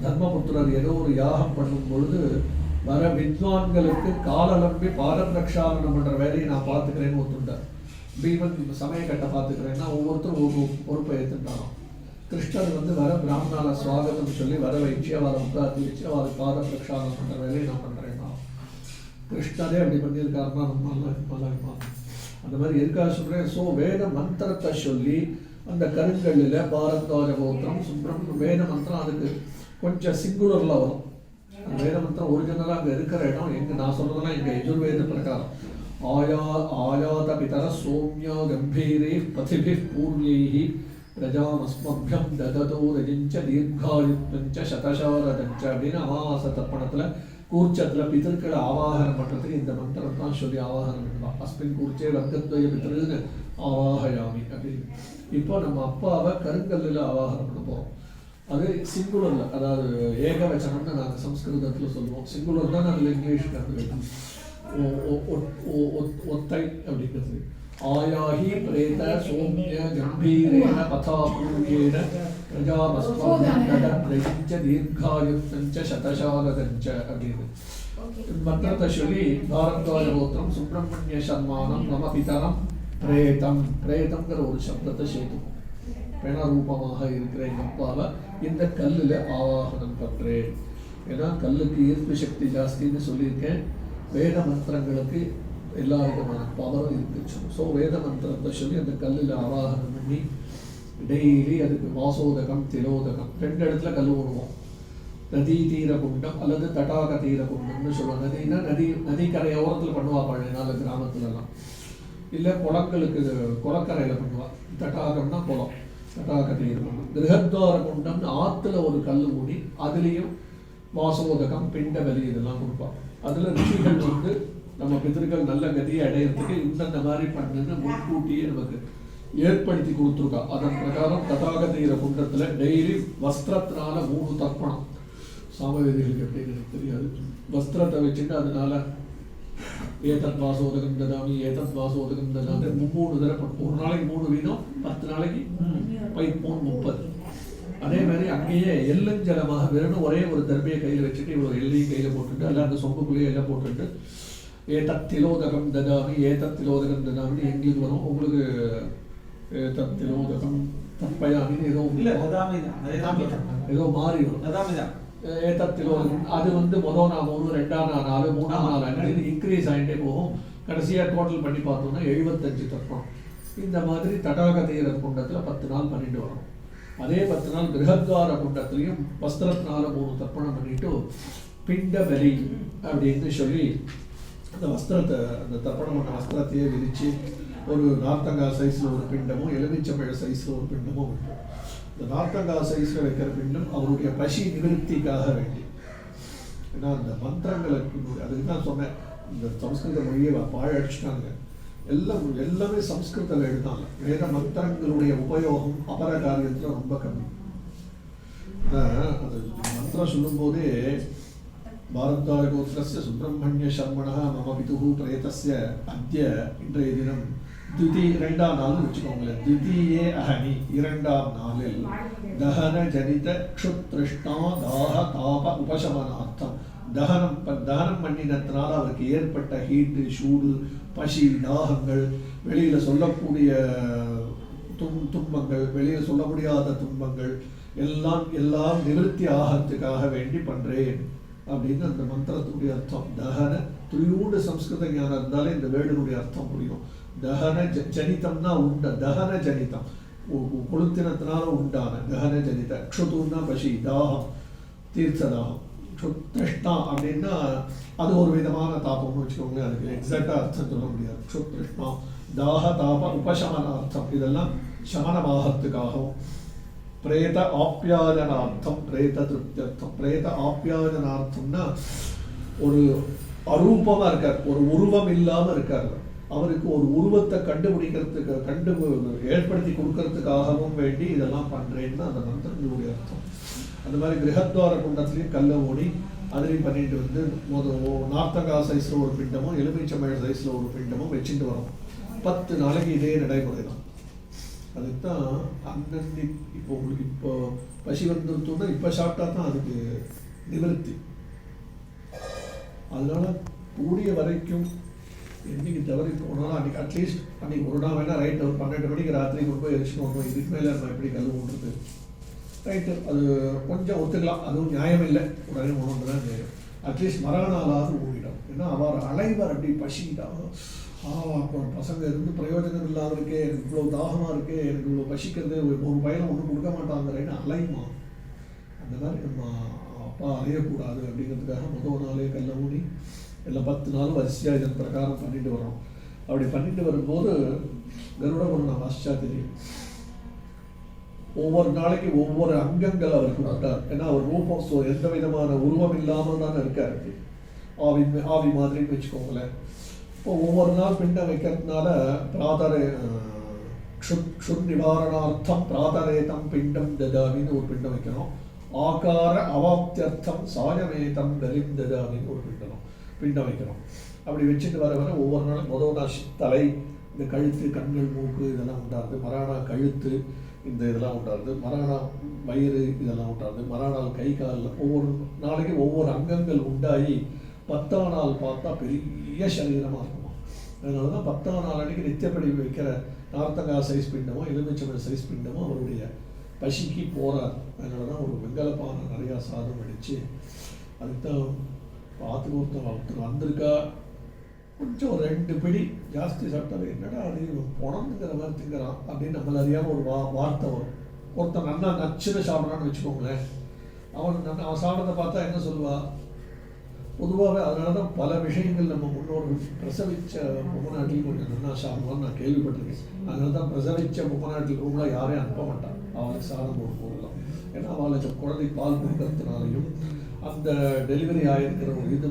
A: தர்மபுத்திரர் ஏதோ ஒரு யாகம் பண்ணும் பொழுது வர வித்வான்களுக்கு காலலம்பி பாரம் ரக்ஷாரணம் பண்ற வேலையை நான் பார்த்துக்கிறேன்னு ஒத்துட்டார். பீமன் சமயக்கட்டை பார்த்துக்கிறேன்னா ஒவ்வொருத்தரும் ஒவ்வொரு பொறுப்பை ஏற்றுட்டானோ. கிருஷ்ணர் வந்து வர பிராமணால சுவாகத்தம் சொல்லி வர வச்சு அவரை உட்காந்து வச்சு அவருக்கு பாரம் ரக்ஷாரணம் பண்ற வேலையை நான் பண்றேன்னா கிருஷ்ணரே அப்படி பண்ணியிருக்காருன்னா நம்ம நல்லா இருப்பாங்க. அந்த மாதிரி இருக்கா சொல்றேன். வேத மந்திரத்தை சொல்லி அந்த கருங்கல்லில் பாரத்வாஜ கோத்திரம் சுப்ரம் வேத மந்திரம் அதுக்கு கொஞ்சம் சிங்குலர்ல வரும். அந்த வேத மந்திரம் ஒரிஜினலாக அங்கே இருக்கிற இடம் எங்க நான் சொல்றதெல்லாம் எங்க யஜுர்வேத பிரகாரம். ஆயாத பிதர சோம்யா கம்பீரே பதிபி பூர்வைஹி ரஜாமஸ்மப்யம் தததோ ரஜிஞ்ச தீர்காயுக்தஞ்ச சதசாரதஞ்ச அப்படின்னு அமாவாசை தர்ப்பணத்துல கூர்ச்சத்துல பிதர்களை ஆவாகனம் பண்றதுக்கு இந்த மந்திரம் தான் சொல்லி ஆவாகனம் பண்ணலாம். அஸ்மின் கூர்ச்சே வர்க்கத்வய பிதருன்னு ஆவாகயாமி அப்படின்னு. இப்போ நம்ம அப்பாவை கருங்கல்லில் ஆவாகனம் பண்ண போறோம். அது சிங்குலர்ல, அதாவது ஏகவச்சனம்னு நாங்கள் சம்ஸ்கிருதத்தில் சொல்லுவோம். சிங்குலர் தான் அதில் இங்கிலீஷ் கருது ஒத்தை அப்படிங்கிறது. ஆயாஹி பிரேத சோம்ய கம்பீரேன பதா பூர்வேன பிரஜாமஸ்மப்யம் தீர்காயுக்தஞ்ச சதசாரதஞ்ச அப்படின்னு மந்திரத்தை சொல்லி பாரத்வாஜ கோத்திரம் சுப்பிரமணிய சர்மானம் நம பிதரம் பிரேதம், பிரேதம்ங்கிற ஒரு சப்தத்தை சேர்த்துக்கும். பிரணரூபமாக இருக்கிற எங்கள் அப்பாவை இந்த கல்லில் ஆவாகனம் பண்றேன். ஏன்னா கல்லுக்கு ஈர்ப்பு சக்தி ஜாஸ்தின்னு சொல்லியிருக்கேன். வேத மந்திரங்களுக்கு எல்லா விதமான பவரும் இருக்கு. வேத மந்திரத்தை சொல்லி அந்த கல்லில் ஆவாகனம் பண்ணி டெய்லி அதுக்கு வாசோதகம் திலோதகம் 2 இடத்துல கல் ஊடுவோம். நதி தீர குண்டம் அல்லது தடாக தீர குண்டம்னு சொல்லுவாங்க. நதினா நதிக்கரை ஓரத்தில் பண்ணுவா பழைய நாள் கிராமத்துலலாம். இல்லை குளங்களுக்கு குளக்கரையில் பண்ணுவா. தடாகம்னா குளம், தடாக தீர குண்டம். கிரகத்வார குண்டம்னு ஆற்றுல ஒரு கல் மூடி அதுலேயும் வாசோதகம் பிண்ட பலி இதெல்லாம் கொடுப்பான். அதில் ரிஷிகள் வந்து நம்ம பிதர்கள் நல்ல கதியை அடையிறதுக்கு இந்தந்த மாதிரி பண்ணுன்னு முன்கூட்டியே நமக்கு ஏற்படுத்தி கொடுத்துருக்கா. அதன் பிரகாரம் தடாக தீர குண்டத்தில் டெய்லி வஸ்திரத்தினால 3 தர்ப்பணம். சாமவேதிகளுக்கு எப்படின்னு எனக்கு தெரியாது. வஸ்திரத்தை வச்சுட்டு அதனால ஏதத் வாசோதகம் ததாமி ஏதத் வாசோதகம் ததாமி 3 தடவை பண்ணும். ஒரு நாளைக்கு 3 வீதம், 10 நாளைக்கு 30. அதே மாதிரி அங்கேயே எல்லஞ்சலமாக வெறும் ஒரே ஒரு தர்மையை கையில் வச்சுட்டு இவ்வளோ எல்லையும் கையில் போட்டுட்டு அல்ல அந்த சொம்புக்குள்ளேயே எல்லாம் போட்டுட்டு ஏதத் திலோதகம் ததாமி ஏதத் திலோதகம் ததாமின்னு எங்களுக்கு வரும். உங்களுக்கு ஏதத் திலோதகம் தப்பயாமின்னு ஏதோ இல்லை ஏதோ மாறி வரும். ஏத்தத்தில் அது முதல் நாள் 1, 2ஆம் நாள் 3ஆம் நாள் அஞ்சு இன்க்ரீஸ் ஆகிட்டே போகும். கடைசியாக டோட்டல் பண்ணி பார்த்தோம்னா 75 தர்ப்பணம். இந்த மாதிரி தடாகதீர குண்டத்தில் 10 நாள் பண்ணிட்டு வரோம். அதே 10 நாள் பிருகத்வார குண்டத்திலையும் வஸ்திரத்தினால 3 தர்ப்பணம் பண்ணிட்டு பிண்ட பலி அப்படின்னு சொல்லி அந்த வஸ்திரத்தை அந்த தர்ப்பணம் பண்ண வஸ்திரத்தையே விரித்து ஒரு நார்த்தங்காய் சைஸில் ஒரு பிண்டமும் எலுமிச்சம்பழ சைஸில் ஒரு பிண்டமும் வைப்போம். இந்த நார்த்தங்காய் சைஸில் வைக்கிற பிண்டம் அவருடைய பசி நிவர்த்திக்காக வேண்டி. ஏன்னா அந்த மந்திரங்களுக்கு அதுக்கு தான் சொன்னேன், இந்த சம்ஸ்கிருத மொழியை பாழடிச்சிட்டாங்க. எல்லாமே சம்ஸ்கிருதத்தில் எழுதாங்க. வேத மந்திரங்களுடைய உபயோகம் அபர காரியத்தில் ரொம்ப கம்மி. அது மந்திரம் சொல்லும் போதே பாரத்வாஜ கோத்திரஸ்ய சுப்பிரமணிய சர்மணா மம பிதுஹு பிரேதஸ்ய அத்ய இன்றைய தினம் 2ஆம் நாள் வச்சுக்கோங்களேன். திதியே அஹனி 2ஆம் நாளில் தஹன ஜனித க்ஷுத்ருஷ்ணா தாஹ தாப உபசமனார்த்தம் தகனம் பண்ணினத்தினால அவருக்கு ஏற்பட்ட ஹீட்டு, சூடு, பசி, தாகங்கள், வெளியில் சொல்லக்கூடிய துன்பங்கள், வெளியில் சொல்ல முடியாத துன்பங்கள் எல்லாம் நிவர்த்தி ஆகிறதுக்காக வேண்டி பண்ணுறேன் அப்படின்னு அந்த மந்திரத்துடைய அர்த்தம். தகன துளியூண்டு சம்ஸ்கிருத ஞானம் இருந்தாலே இந்த வேர்டுடைய அர்த்தம் புரியும். தகன ஜனிதம்னா தகன ஜனிதம் கொளுத்தினத்தினால உண்டான தகன ஜனித. க்ஷுதுன்னா பசி, தாகம், தீர்த்த தாகம். க்ஷுத்ருஷ்ணா அப்படின்னா அது ஒரு விதமான தாபம்னு வச்சுக்கோங்களேன். அதுக்கு எக்ஸாக்டாக அர்த்தம் சொல்ல முடியாது. க்ஷுத்ருஷ்ணா தாக தாப உபசமன அர்த்தம். இதெல்லாம் சமனமாகத்துக்காகவும். பிரேத ஆப்யாஜனார்த்தம், பிரேத திருப்தியர்த்தம். பிரேத ஆப்யாஜனார்த்தம்னா ஒரு அரூபமாக இருக்கார், ஒரு உருவம் இல்லாமல் இருக்கார். அவருக்கு ஒரு உருவத்தை கண்டுபிடிக்கிறதுக்கு ஏற்படுத்தி கொடுக்கறதுக்காகவும் வேண்டி இதெல்லாம் பண்ணுறேன்னு அந்த மந்திரங்களுடைய அர்த்தம். அந்த மாதிரி கிரகத்வார குண்டத்துலேயும் கல்லை ஓடி அதுலேயும் பண்ணிட்டு நார்த்தங்காய் சைஸில் ஒரு பிண்டமும் எலுமிச்சம்பழ சைஸில் ஒரு பிண்டமும் வச்சுட்டு வரோம். 10 நாளைக்கு இதே நடைமுறை தான். அதுக்கு தான் அன்னன்னைக்கு இப்போ உங்களுக்கு இப்போ பசி வந்துருத்தோம்னா இப்போ சாப்பிட்டா தான் அதுக்கு நிவர்த்தி. அதனால கூடிய வரைக்கும் என்னைக்கு தவறி போனாலும் அன்றைக்கி அட்லீஸ்ட் அன்றைக்கி ஒரு நாள் வேணால் ரைட்டு ஒரு 12 மணிக்கு ராத்திரி கொண்டு போய் எரிச்சுட்டு வரணும். இதுக்கு மேலே நம்ம எப்படி கல் ஊன்றது ரைட்டு, அது கொஞ்சம் ஒத்துக்கலாம். அதுவும் நியாயம் இல்லை, உடனே உணர்ந்து தான் நியாயம். அட்லீஸ்ட் மறுநாளாவது ஊழிடும். ஏன்னா அவர் அலைவர் அப்படி பசிக்கிட்டாங்க. அப்போ பசங்க இருந்து பிரயோஜனம் இல்லாத இருக்கே, எனக்கு இவ்வளோ தாகமாக இருக்கே, எனக்கு இவ்வளோ பசிக்கிறது, ஒரு பையனை ஒன்றும் கொடுக்க மாட்டாங்கிறேன்னு அலையுமா. அந்த மாதிரி நம்ம அப்பா அலையக்கூடாது அப்படிங்கிறதுக்காக முதல் நாளே கல்லை ஊடி எல்லாம் 10 நாள் வரிசையாக இதன் பிரகாரம் பண்ணிட்டு வரோம். அப்படி பண்ணிட்டு வரும்போது கருட புராணம் வாசிச்சா தெரியும். ஒவ்வொரு நாளைக்கு ஒவ்வொரு அங்கங்கள் அவருக்கு விட்டார். ஏன்னா அவர் ரூபம் எந்த விதமான உருவம் இல்லாமல் தானே இருக்காரு. ஆவி மாதிரின்னு வச்சுக்கோங்களேன். இப்போ ஒவ்வொரு நாள் பிண்டம் வைக்கிறதுனால க்ஷுர் நிவாரணார்த்தம் பிராதரேதம் பிண்டம் ததாமின்னு ஒரு பிண்டம் வைக்கணும். ஆகார அவாப்தியர்த்தம் சாயமேதம் பலிம் ததாமின்னு ஒரு பிண்டம் வைக்கணும். அப்படி வச்சுட்டு வர ஒவ்வொரு நாளும் முதல் நாள் தலை, இந்த கழுத்து, கண்கள், மூக்கு இதெல்லாம் உண்டாருது. மறானா கழுத்து இந்த இதெல்லாம் உண்டாருது. மறானா வயிறு இதெல்லாம் உண்டாருது. மறாநாள் கை காலில் ஒவ்வொரு நாளைக்கு ஒவ்வொரு அங்கங்கள் உண்டாகி 10ஆம் நாள் பார்த்தா பெரிய சரீரமாக இருக்குமா. அதனால தான் 10ஆம் நாள் அன்றைக்கி நித்தியப்படி வைக்கிற நார்த்தங்காய் சைஸ் பிண்டமோ எலுமிச்சம்பழ சைஸ் பிண்டமோ அவருடைய பசிக்கு போகிறார். அதனால தான் ஒரு வெங்கலப்பானை நிறையா சாதம் அடித்து அதுக்கு தான் பார்த்து ஒருத்தர் வந்திருக்கா, கொஞ்சம் ஒரு 2 பிடி ஜாஸ்தி சாப்பிட்டாரு, என்னடா அது உணர்ந்துங்கிற மாதிரி திங்கிறான் அப்படின்னு நம்மள அறியாமல் ஒரு வார்த்தை வரும். ஒருத்தர் நல்லா நச்சுன்னு சாப்பிட்றான்னு வச்சுக்கோங்களேன். அவன் சாப்பிட்றத பார்த்தா என்ன சொல்லுவா? பொதுவாகவே அதனால தான் பல விஷயங்கள் நம்ம முன்னோர்கள் பிரசவித்த முகநாட்டில் கொஞ்சம் நல்லா சாப்பிடுவான்னு நான் கேள்விப்பட்டிருக்கேன். அதனால தான் பிரசவித்த முகநாட்டில் ரூமில் யாரையும் அனுப்ப மாட்டான் அவளுக்கு சாதம் போடலாம். ஏன்னா அவளுக்கு குழந்தை பால் கொடுக்கறதுனாலையும் அந்த டெலிவரி ஆகிருக்கிற ஒரு இது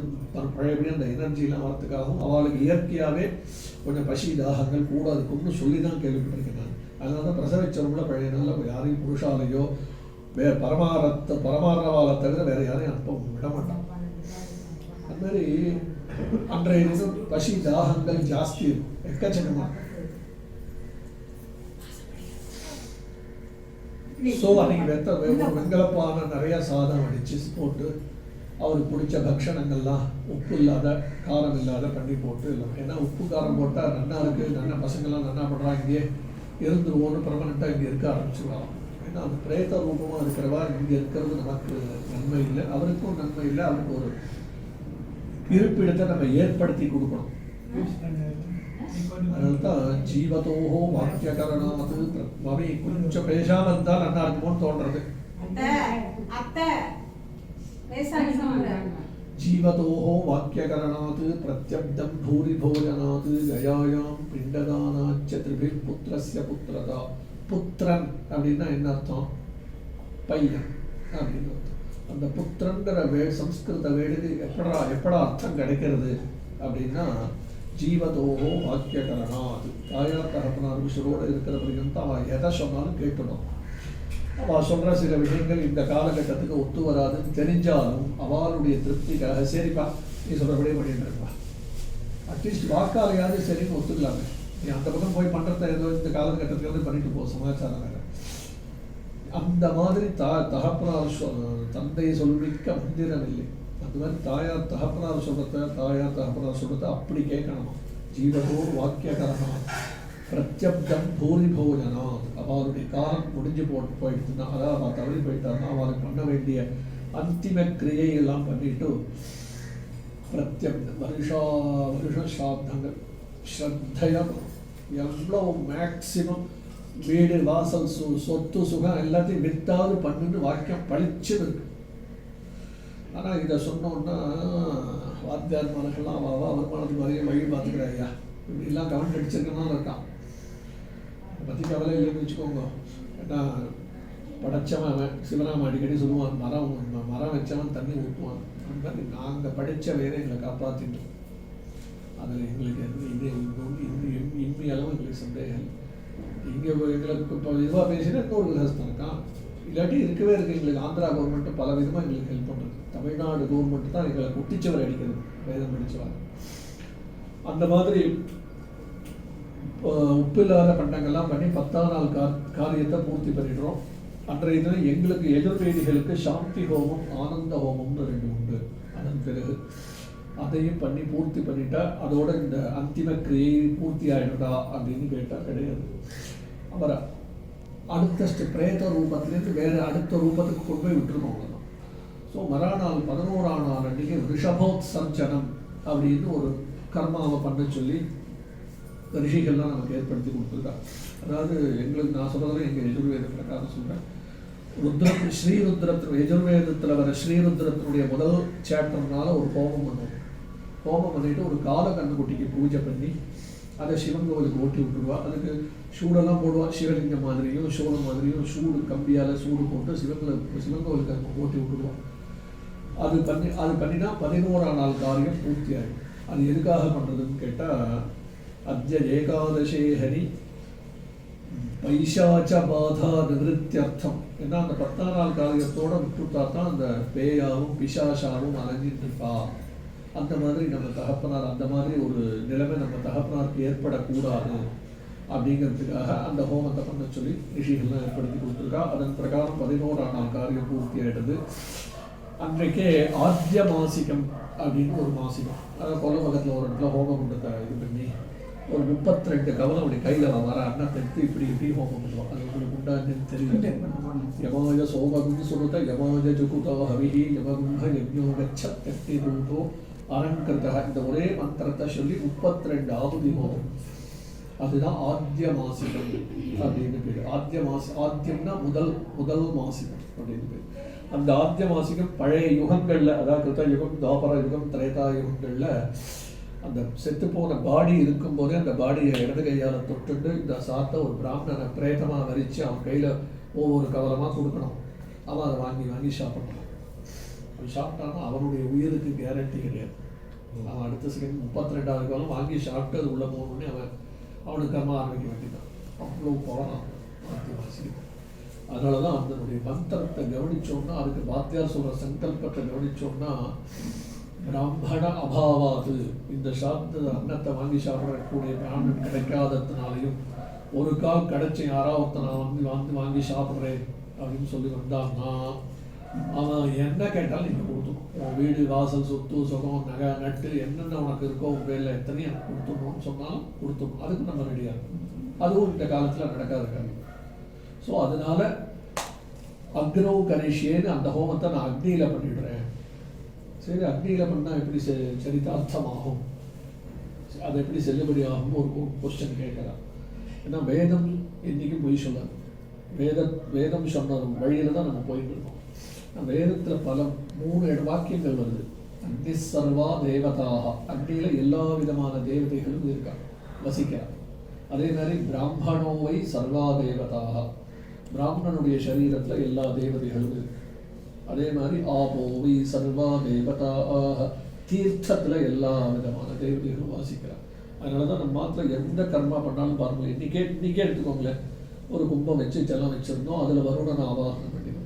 A: பழையபடி அந்த எனர்ஜிலாம் வரத்துக்காகவும் அவளுக்கு இயற்கையாகவே கொஞ்சம் பசி தாகங்கள் கூட அதுக்குன்னு சொல்லி தான் கேள்விப்பட்டிருக்கேன் நான். அதனால தான் பிரசவிச்சவங்கள பழைய நாளில் யாரையும் புருஷாலையோ பரமாரவாலை தவிர வேறு யாரையும் அனுப்ப விட மாட்டான். அது மாதிரி அன்றைய தினம் பசி தாகங்கள் ஜாஸ்தி இருக்கும், எக்கச்சக்கமாக. ஸோ அன்றைக்கி வெங்கலப்பான நிறையா சாதம் அடித்து போட்டு அவருக்கு பிடிச்ச பக்ஷணங்கள்லாம் உப்பு இல்லாத காரம் இல்லாத பண்ணி போட்டு இல்லை. ஏன்னா உப்பு காரம் போட்டால் நன்னா இருக்குது, நன்னா பசங்கள்லாம் நன்னா பண்ணுறாங்க, இங்கே இருந்துருவோன்னு பர்மனெண்ட்டாக இங்கே இருக்க ஆரம்பிச்சுக்கலாம். ஏன்னா அப்படின்னா அது பிரேத ரூபமாக இருக்கிறவா இங்கே இருக்கிறது நமக்கு நன்மை இல்லை, அவருக்கும் நன்மை இல்லை. அவருக்கு ஒரு இருப்பிடத்தை நம்ம ஏற்படுத்தி கொடுக்கணும். அதனால்தான் ஜீவதோஹோ வாக்கியகரணாது மமி கொஞ்சம் பேசாம இருந்தால் நல்லா இருக்குமோன்னு தோன்றது. ஜீவதோஹோ வாக்கியகரணாது பிரத்யப்தம் பூரி போஜனாது கயாயாம் பிண்டதானாச்ச திரிபிர் புத்திரஸ்ய புத்திரதா. புத்திரன் அப்படின்னா என்ன அர்த்தம்? பையன் அப்படின்னு அர்த்தம். அந்த புத்திரங்கிற சம்ஸ்கிருத வேடுக்கு எப்படா அர்த்தம் கிடைக்கிறது அப்படின்னா ஜீவதோஹோ வாக்கியகரணாது. தாயார் தகப்பனார் உசுரோடு இருக்கிற வரைக்கும் அவள் எதை சொன்னாலும் கேட்கணும். அவள் சொல்கிற சில விஷயங்கள் இந்த காலகட்டத்துக்கு ஒத்து வராதுன்னு தெரிஞ்சாலும் அவளுடைய திருப்திக்காக சரிப்பா நீ சொல்கிறபடியே பண்ணிட்டு இருப்பா, அட்லீஸ்ட் வாக்காலையாவது சரின்னு ஒத்துக்கலாமே. நீ அந்த பக்கம் போய் பண்ணுறத ஏதோ இந்த காலகட்டத்துக்கு வந்து பண்ணிட்டு போ, சமாச்சாரம் வேறு. அந்த மாதிரி தகப்பனார் தந்தை சொல்லிக்க மந்திரம் இல்லை. அந்த மாதிரி தாயார் தகப்பனார் சொல்கிறத அப்படி கேட்கணுமா. ஜீவதோ வாக்கியகரணம் பிரத்யப்தம் பூரி போஜனா. அவளுடைய காலம் முடிஞ்சு போயிடுச்சுன்னா, அதாவது அவள் தவறி போயிட்டாருன்னா அவளுக்கு பண்ண வேண்டிய அந்திம கிரியையெல்லாம் பண்ணிட்டு பிரத்யப்தம் வருஷ சாப்தங்கள் ஸ்ரத்தையாக எவ்வளோ மேக்சிமம் வீடு வாசல் சொத்து சுகம் எல்லாத்தையும் வித்தாவது பண்ணுன்னு வாக்கியம் பழிச்சுன்னு இருக்கு. ஆனால் இதை சொன்னோன்னா வாத்தியார் மனங்கள்லாம் வருமானத்துக்கு வரைய வழி பார்த்துக்கிறாயா இப்படிலாம் கவனம் அடிச்சிருக்கனால இருக்கான். அதை பற்றி கவலை இல்லைன்னு வச்சுக்கோங்க. ஏன்னா படைச்சவன் சிவராம அடிக்கடி சொல்லுவான், மரம் வச்சவன் தண்ணி ஊற்றுவான். அந்த மாதிரி நாங்கள் படித்த வேற எங்களை காப்பாற்றிட்டு அதில் எங்களுக்கு இம்மி அளவு எங்களுக்கு சந்தேகம். இங்கே எங்களுக்கு இப்போ இதுவாக பேசினா இன்னொரு விதஸ்தான் இருக்கான், இல்லாட்டி இருக்கவே இருக்கு. எங்களுக்கு ஆந்திரா கவர்மெண்ட்டு பல விதமாக எங்களுக்கு ஹெல்ப் பண்ணுறது. தமிழ்நாடு கவர்மெண்ட்டு தான் எங்களை குட்டிச்சவர் அடிக்கிறது, வேதம் படித்தவர். அந்த மாதிரி உப்பு இல்லாத பண்டங்கள்லாம் பண்ணி 10ஆம் நாள் காரியத்தை பூர்த்தி பண்ணிடுறோம். அன்றைய தினம் எங்களுக்கு எதிர்வேதிகளுக்கு சாந்தி ஹோமம் ஆனந்த ஹோமம்னு 2 உண்டு. அதன் பிறகு அதையும் பண்ணி பூர்த்தி பண்ணிட்டா அதோட இந்த அந்திம கிரியை பூர்த்தி ஆகிடுடா அப்படின்னு கேட்டால் கிடையாது. அவரை அடுத்த பிரேத ரூபத்திலேருந்து வேறு அடுத்த ரூபத்துக்கு கொண்டு போய் விட்டுருணும். அவ்வளோதான். ஸோ மறுநாள் 11ஆம் நாள் அன்றைக்கி ரிஷபோத்சர்ஜனம் அப்படின்னு ஒரு கர்மாவை பண்ண சொல்லி ரிஷிகள்லாம் நமக்கு ஏற்படுத்தி கொடுத்துருக்கா. அதாவது எங்களுக்கு நான் சொல்கிறத எங்கள் எஜுர்வேத பிரகாரம் சொல்கிறேன். ஸ்ரீருத்ரத்தின் எஜுர்வேதத்தில் வர ஸ்ரீருத்ரத்தினுடைய முதல் சாப்டர்னால ஒரு ஹோமம் பண்ணுவோம். ஹோமம் பண்ணிட்டு ஒரு கால கண்ணுக்குட்டிக்கு பூஜை பண்ணி அதை சிவன் கோவிலுக்கு ஓட்டி விட்டுருவா. அதுக்கு சூடெல்லாம் போடுவா, சிவலிங்கம் மாதிரியும் சோளம் மாதிரியும் சூடு கம்பியால் சூடு போட்டு சிவன் கோவிலுக்கு ஓட்டி விட்டுருவா. அது பண்ணினா 11ஆம் நாள் காரியம் பூர்த்தி ஆகிடும். அது எதுக்காக பண்ணுறதுன்னு கேட்டால் அத்ய ஏகாதசே ஹரி பைசாச்ச பாதா நிவத்தியர்த்தம். ஏன்னா அந்த 10ஆம் நாள் காரியத்தோட விட்டுட்டா தான் அந்த பேயாவும் பிசாசாவும் அலைஞ்சிட்டு இருப்பா. அந்த மாதிரி நம்ம தகப்பனார் அந்த மாதிரி ஒரு நிலைமை நம்ம தகப்பனாருக்கு ஏற்படக்கூடாது அப்படிங்கிறதுக்காக அந்த ஹோமத்தை பண்ண சொல்லி ரிஷிகள்லாம் ஏற்படுத்தி கொடுத்துருக்கா. அதன் பிரகாரம் 11ஆம் நாள் காரியம் பூர்த்தி ஆகிடுது. அன்றைக்கே ஆத்திய மாசிகம் அப்படின்னு ஒரு மாசிகம், அதாவது கொல்ல பக்கத்தில் ஒரு இடத்துல ஹோமம் கொண்டு இது பண்ணி ஒரு 32 கவலை அப்படி கையில் வர அன்னத்தை எடுத்து இப்படி ஹோமம் பண்ணுவோம். அது உங்களுக்கு உண்டான்னு தெரியும். யமாய சோமகுந்து சொல்லுத யமாய ஜுகுதோ ஹவிஹி யமகுங்க யஜ்ஞோகச்சத்தி ரூபோ அலங்கிருத. இந்த ஒரே மந்திரத்தை சொல்லி 32 ஆகுதி ஹோமம். அதுதான் ஆத்திய மாசிகம் அப்படின்னு பேர். ஆத்தியம்னா முதல் மாசிகம் அப்படின்னு பேர். அந்த ஆத்திய மாசிகம் பழைய யுகங்களில், அதாவது கிருத்த யுகம், தாபர யுகம், திரேதா யுகங்களில் அந்த செத்து போன பாடி இருக்கும்போதே அந்த பாடியை இடது கையால் தொட்டுட்டு இந்த சாத்தை ஒரு பிராமணனை பிரேதமாக வரித்து அவன் கையில் ஒவ்வொரு கவலமாக கொடுக்கணும். அவன் அதை வாங்கி சாப்பிடணும். அவன் சாப்பிட்டான்னா அவனுடைய உயிருக்கு கேரண்டி கிடையாது. அவன் அடுத்த செகண்ட் 32வது கவலம் வாங்கி சாப்பிட்டு அது உள்ளே போகணுன்னே அவனுக்கு கர்மம் ஆரம்பிக்க வேண்டியதான். அவ்வளோ பவனம் வாசிக்கும். அதனால தான் அதனுடைய மந்திரத்தை கவனித்தோம்னா, அதுக்கு வாத்தியார் சொல்கிற சங்கல்பத்தை கவனித்தோம்னா, பிராமண அபாவாது, இந்த சாப்பிட்டு அன்னத்தை வாங்கி சாப்பிடக்கூடிய பிராமணன் கிடைக்காததுனாலையும் ஒரு கால் கிடைச்சி யாராவது நான் வாங்கி சாப்பிட்றேன் அப்படின்னு சொல்லி வந்தான்னா அவன் என்ன கேட்டாலும் நீங்கள் கொடுத்துணும். உன் வீடு வாசல் சொத்து சுகம் நகை நட்டு என்னென்ன உனக்கு இருக்கோ உன் பேரில் எத்தனையும் கொடுத்துடணும்னு சொன்னாலும் கொடுத்துடணும். அதுக்கு நம்ம ரெடியாக இருக்கணும். அதுவும் இந்த காலத்தில் நடக்காது. ஸோ அதனால அக்னோ கணேஷேன்னு அந்த ஹோமத்தை நான் அக்னியில் பண்ணிடுறேன். சரி, அக்னியில் பண்ணால் எப்படி சரிதார்த்தமாகும், அது எப்படி செல்லுபடி ஆகும் ஒரு கொஸ்டின் கேட்குறான். ஏன்னா வேதம் என்றைக்கும் பொய் சொல்லாது. வேதம் சொன்ன வழியில் தான் நம்ம போயிட்டு இருக்கோம். வேதத்தில் பல 3 வாக்கியங்கள் வருது. அக்னி சர்வா தேவதாக, அக்னியில் எல்லா விதமான தேவதைகளும் இருக்காங்க, வசிக்கிறாங்க. அதே மாதிரி பிராமணோவை சர்வா தேவதாக, பிராமணனுடைய சரீரத்தில் எல்லா தேவதைகளும் இருக்கு. அதே மாதிரி ஆபோவை சர்வா தேவதாக, தீர்த்தத்தில் எல்லா விதமான தேவதைகளும் வாசிக்கிறாங்க. அதனால தான் நம்ம மாத்திரம் எந்த கர்மா பண்ணாலும் பாருங்களேன், இன்னைக்கே எடுத்துக்கோங்களேன், ஒரு கும்பம் வச்சு ஜலம் வச்சுருந்தோம், அதில் வருணனை ஆவாகனம் பண்ணிடும்.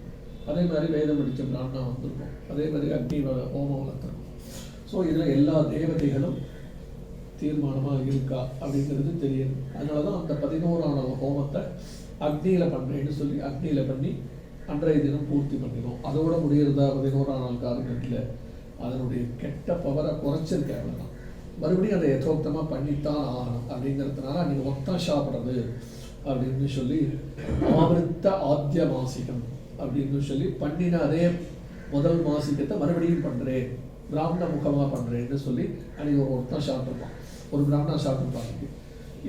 A: அதே மாதிரி வேதம் படித்த பிராமணா வந்திருக்கும். அதே மாதிரி அக்னி ஹோமம் வளர்த்துருக்கும். ஸோ இதில் எல்லா தேவதைகளும் தீர்மானமாக இருக்கா அப்படிங்கிறது தெரியுது. அதனால தான் அந்த 11ஆம் ஹோமத்தை அக்னியில் பண்ணுறேன்னு சொல்லி அக்னியில் பண்ணி அன்றைய தினம் பூர்த்தி பண்ணிடும். அதோட முடிகிறதா 11ஆம் நாள் காரியத்தில் அதனுடைய கெட்ட பவரை குறைச்சிருக்க அவ்வளோதான். மறுபடியும் அதை யதோக்தமாக பண்ணித்தான் ஆகணும் அப்படிங்கிறதுனால நீங்கள் ஒத்தம் சாப்பிட்றது அப்படின்னு சொல்லி ஆவருத்த ஆத்திய மாசிகம் அப்படின்னு சொல்லி பண்ணின அதே முதல் மாசிகத்தை மறுபடியும் பண்ணுறேன், பிராமண முகமாக பண்ணுறேன்னு சொல்லி அன்றைக்கி ஒரு ஒருத்தன் சாப்பிட்ருப்பான், ஒரு பிராமணா சாப்பிட்ருப்பாங்க.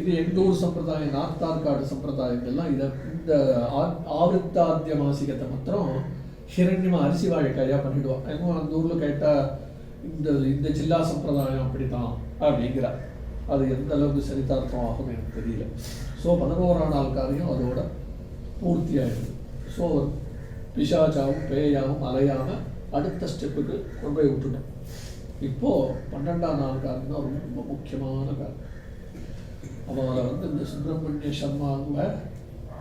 A: இது எங்கள் ஊர் சம்பிரதாயம், நார்த் ஆர்காடு சம்பிரதாயங்கள்லாம் இதை இந்த ஆவருத்தாத்திய மாசிகத்தை மாத்திரம் ஹிரண்யமாக அரிசி வாழைக்காயாக பண்ணிவிடுவான். ஏன்னா அந்த ஊரில் கேட்டால் இந்த ஜில்லா சம்பிரதாயம் அப்படி தான் அப்படிங்கிறார். அது எந்த அளவுக்கு சரிதார்த்தம் ஆகும் எனக்கு தெரியல. ஸோ 11ஆம் நாள் காரியம் அதோட பூர்த்தி ஆகிடுது. ஸோ பிசாச்சாவும் பேயாவும் அலையாமல் அடுத்த ஸ்டெப்புக்கு கொண்டு போய் விட்டுட்டோம். இப்போது 12ஆம் நாள் காரியம் தான் ரொம்ப முக்கியமான காரியம். அவளை இந்த சுப்பிரமணிய சர்மாவை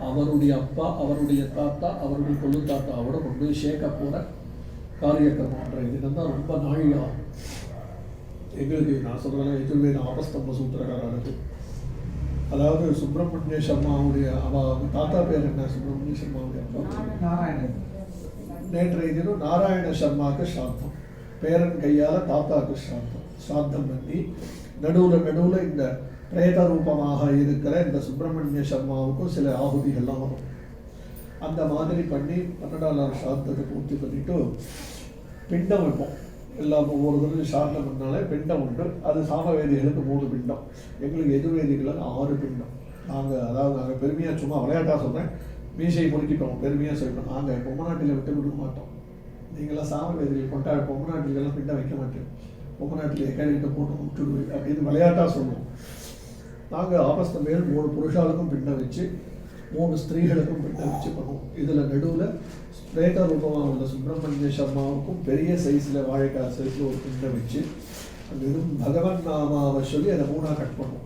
A: அவருடைய அப்பா, அவருடைய தாத்தா, அவருடைய கொள்ளு தாத்தாவோட கொண்டு போய் சேர்க்க போகிற காரியக்கிரமன்ற தினம் தான் ரொம்ப நாழியாகும் எங்களுக்கு. நான் சொல்கிறேன், எதிர்வேத ஆபஸ்தம்ப சூத்திரக்காரருக்கு, அதாவது சுப்பிரமணிய சர்மாவுடைய தாத்தா பேர் என்ன, சுப்பிரமணிய சர்மாவுடைய நாராயணன். நேற்றைய தினம் நாராயண சர்மாவுக்கு ஸ்ராத்தம், பேரன் கையால் தாத்தாவுக்கு ஸ்ராத்தம் பண்ணி நடுவில் இந்த பிரேத ரூபமாக இருக்கிற இந்த சுப்பிரமணிய சர்மாவுக்கும் சில ஆகுதிகள்லாம் வரும். அந்த மாதிரி பண்ணி 12ஆம் நாள் ஸ்ராத்தத்தை பூர்த்தி பண்ணிவிட்டு பிண்டம் வைப்போம். எல்லாம் ஒவ்வொரு தடவை ஸ்ராத்தம் பண்ணாலே பிண்டம் உண்டு. அது சாமவேதிகளுக்கு 3 பிண்டம், எங்களுக்கு எதிர்வேதிகளுக்கு 6 பிண்டம். நாங்கள் பெருமையாக சும்மா விளையாட்டாக சொல்கிறேன், மீசையை முறுக்கிட்டோம், பெருமையாக சொல்லிட்டோம். நாங்கள் பொம்மநாட்டில் விட்டு கொடுக்க மாட்டோம். நீங்களாம் சாமவேதிகள் கொண்டாட பொம்மநாட்டிலெல்லாம் பிண்டம் வைக்க மாட்டோம், பொம்மநாட்டில் கேள்விட்ட போட்டு விட்டுடுவேன் அப்படின்னு விளையாட்டாக சொல்லுவோம். நாங்கள் ஆபஸ்த மேல் 3 புருஷாளுக்கும் பிண்டம் வச்சு 3 ஸ்திரீகளுக்கும் பிண்டம் வச்சு பண்ணுவோம். இதில் நடுவில் பிரேத ரூபமாக உள்ள சுப்பிரமணிய சர்மாவுக்கும் பெரிய சைஸில் வாழைக்காய் சைஸில் ஒரு பிண்டம் வச்சு வெறும் பகவன் நாமாவை சொல்லி அதை 3ஆக கட் பண்ணுவோம்.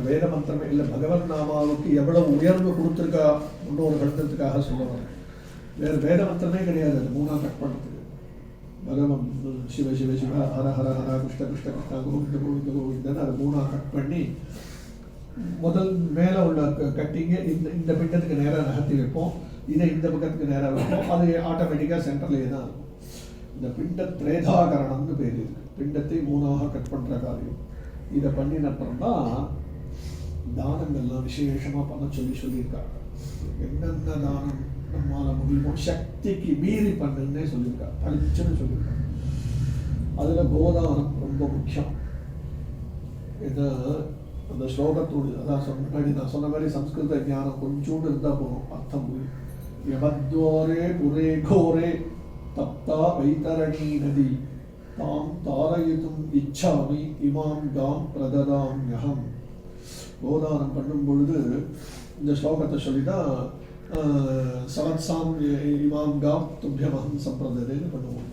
A: வேத மந்திரமே இல்லை, பகவன் நாமாவுக்கு எவ்வளவு உயர்வு கொடுத்துருக்கா முன்னோர்களுக்காக சொல்லுவாங்க. வேறு வேத மந்திரமே கிடையாது, அது 3ஆக கட் பண்ணுறதுக்கு. பகவன் சிவ சிவ சிவ ஹர ஹர ஹர கிருஷ்ண கிருஷ்ண கிருஷ்ணா கோவிந்த கோவிந்த கோவிந்தன்னு அதை 3ஆக கட் பண்ணி முதல் மேலே உள்ள கட்டிங்க இந்த பிண்டத்துக்கு நேராக நகர்த்தி வைப்போம், இதை இந்த பக்கத்துக்கு நேராக வைப்போம். அது ஆட்டோமேட்டிக்காக சென்டர்லேயே தான் இருக்கும். இந்த பிண்ட திரேதாகரணம்னு பேர் இருக்கு. பிண்டத்தை 3ஆக கட் பண்ணுற காரியம். இதை பண்ணினப்புறம் தான் தானங்கள்லாம் விசேஷமாக பண்ண சொல்லியிருக்காங்க. என்னென்ன தானம் நம்மளால் முடியுமோ சக்திக்கு மீறி பண்ணுன்னே சொல்லியிருக்காங்க, பளிச்சுன்னு சொல்லியிருக்காங்க. அதில் கோதானம் ரொம்ப முக்கியம். ஏன்னா அந்த ஸ்லோகத்தோடு அதான் முன்னாடி நான் சொன்ன மாதிரி சம்ஸ்கிருத ஞானம் கொஞ்சோண்டு இருந்தால் போகும், அர்த்தம் புரியும். யமத்வாரே புரே கோரே தப்தா வைத்தரணி நதி தாம் தாரயிதும் இச்சாமி இமாம் காம் பிரததாம் யகம். கோதானம் பண்ணும் பொழுது இந்த ஸ்லோகத்தை சொல்லி தான் சவத்சாம் இமாம் காம் துப்பியமகம் சம்பிரதேன்னு பண்ணுவோம்.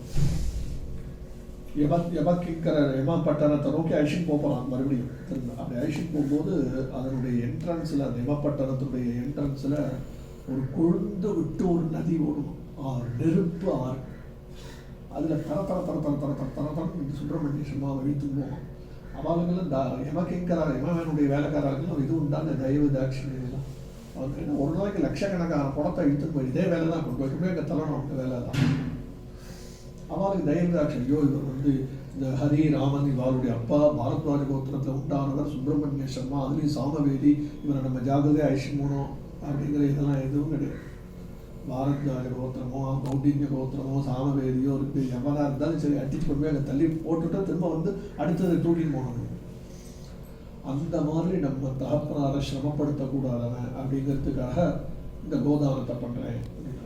A: யமப்பட்டணத்தை நோக்கி ஐஷன் போகலாம் மறுபடியும். அப்படி ஐஷன் போகும்போது அதனுடைய என்ட்ரன்ஸில், அந்த யமப்பட்டணத்துடைய என்ட்ரன்ஸில் ஒரு கொழுந்து விட்டு ஒரு நதி ஓடும், நெருப்பு ஆறு. அதில் தர தர தர தர தர தர தர தர இந்த சுப்பிரமணிய சர்மாவை வைத்து போவோம். அவங்களும் யமனுடைய வேலைக்காரர்களும் இது உண்டான தயவு தாட்சியம். அவங்க ஒரு நாளைக்கு லட்சக்கணக்கான குடத்தை இழுத்துட்டு போய் இதே வேலை தான் கொண்டு போய் எங்கள் தலைவன் அவங்க வேலை தான். அவளுக்கு தயவுதாட்சன், ஐயோ இவர் இந்த ஹரி ராமன் இவருடைய அப்பா பாரத்வாஜ கோத்திரத்தில் உண்டானவர் சுப்பிரமணிய சர்மா, அதுலேயும் சாமவேதி, இவரை நம்ம ஜாகிரதையாக ஐஷன் போனோம் அப்படிங்கிற இதெல்லாம் எதுவும் கிடையாது. பாரத்வாஜ கோத்திரமோ கௌண்டின்ய கோத்திரமோ சாமவேதியோ இருக்கு, எவனாக இருந்தாலும் சரி அடிச்சு கொண்டு போய் அங்கே தள்ளி போட்டுட்டா திரும்ப வந்து அடுத்ததை தூக்கின்னு போகணும். அந்த மாதிரி நம்ம தகப்பனாரை சிரமப்படுத்தக்கூடாதவன் அப்படிங்கிறதுக்காக இந்த கோதானத்தை பண்ணுறேன்.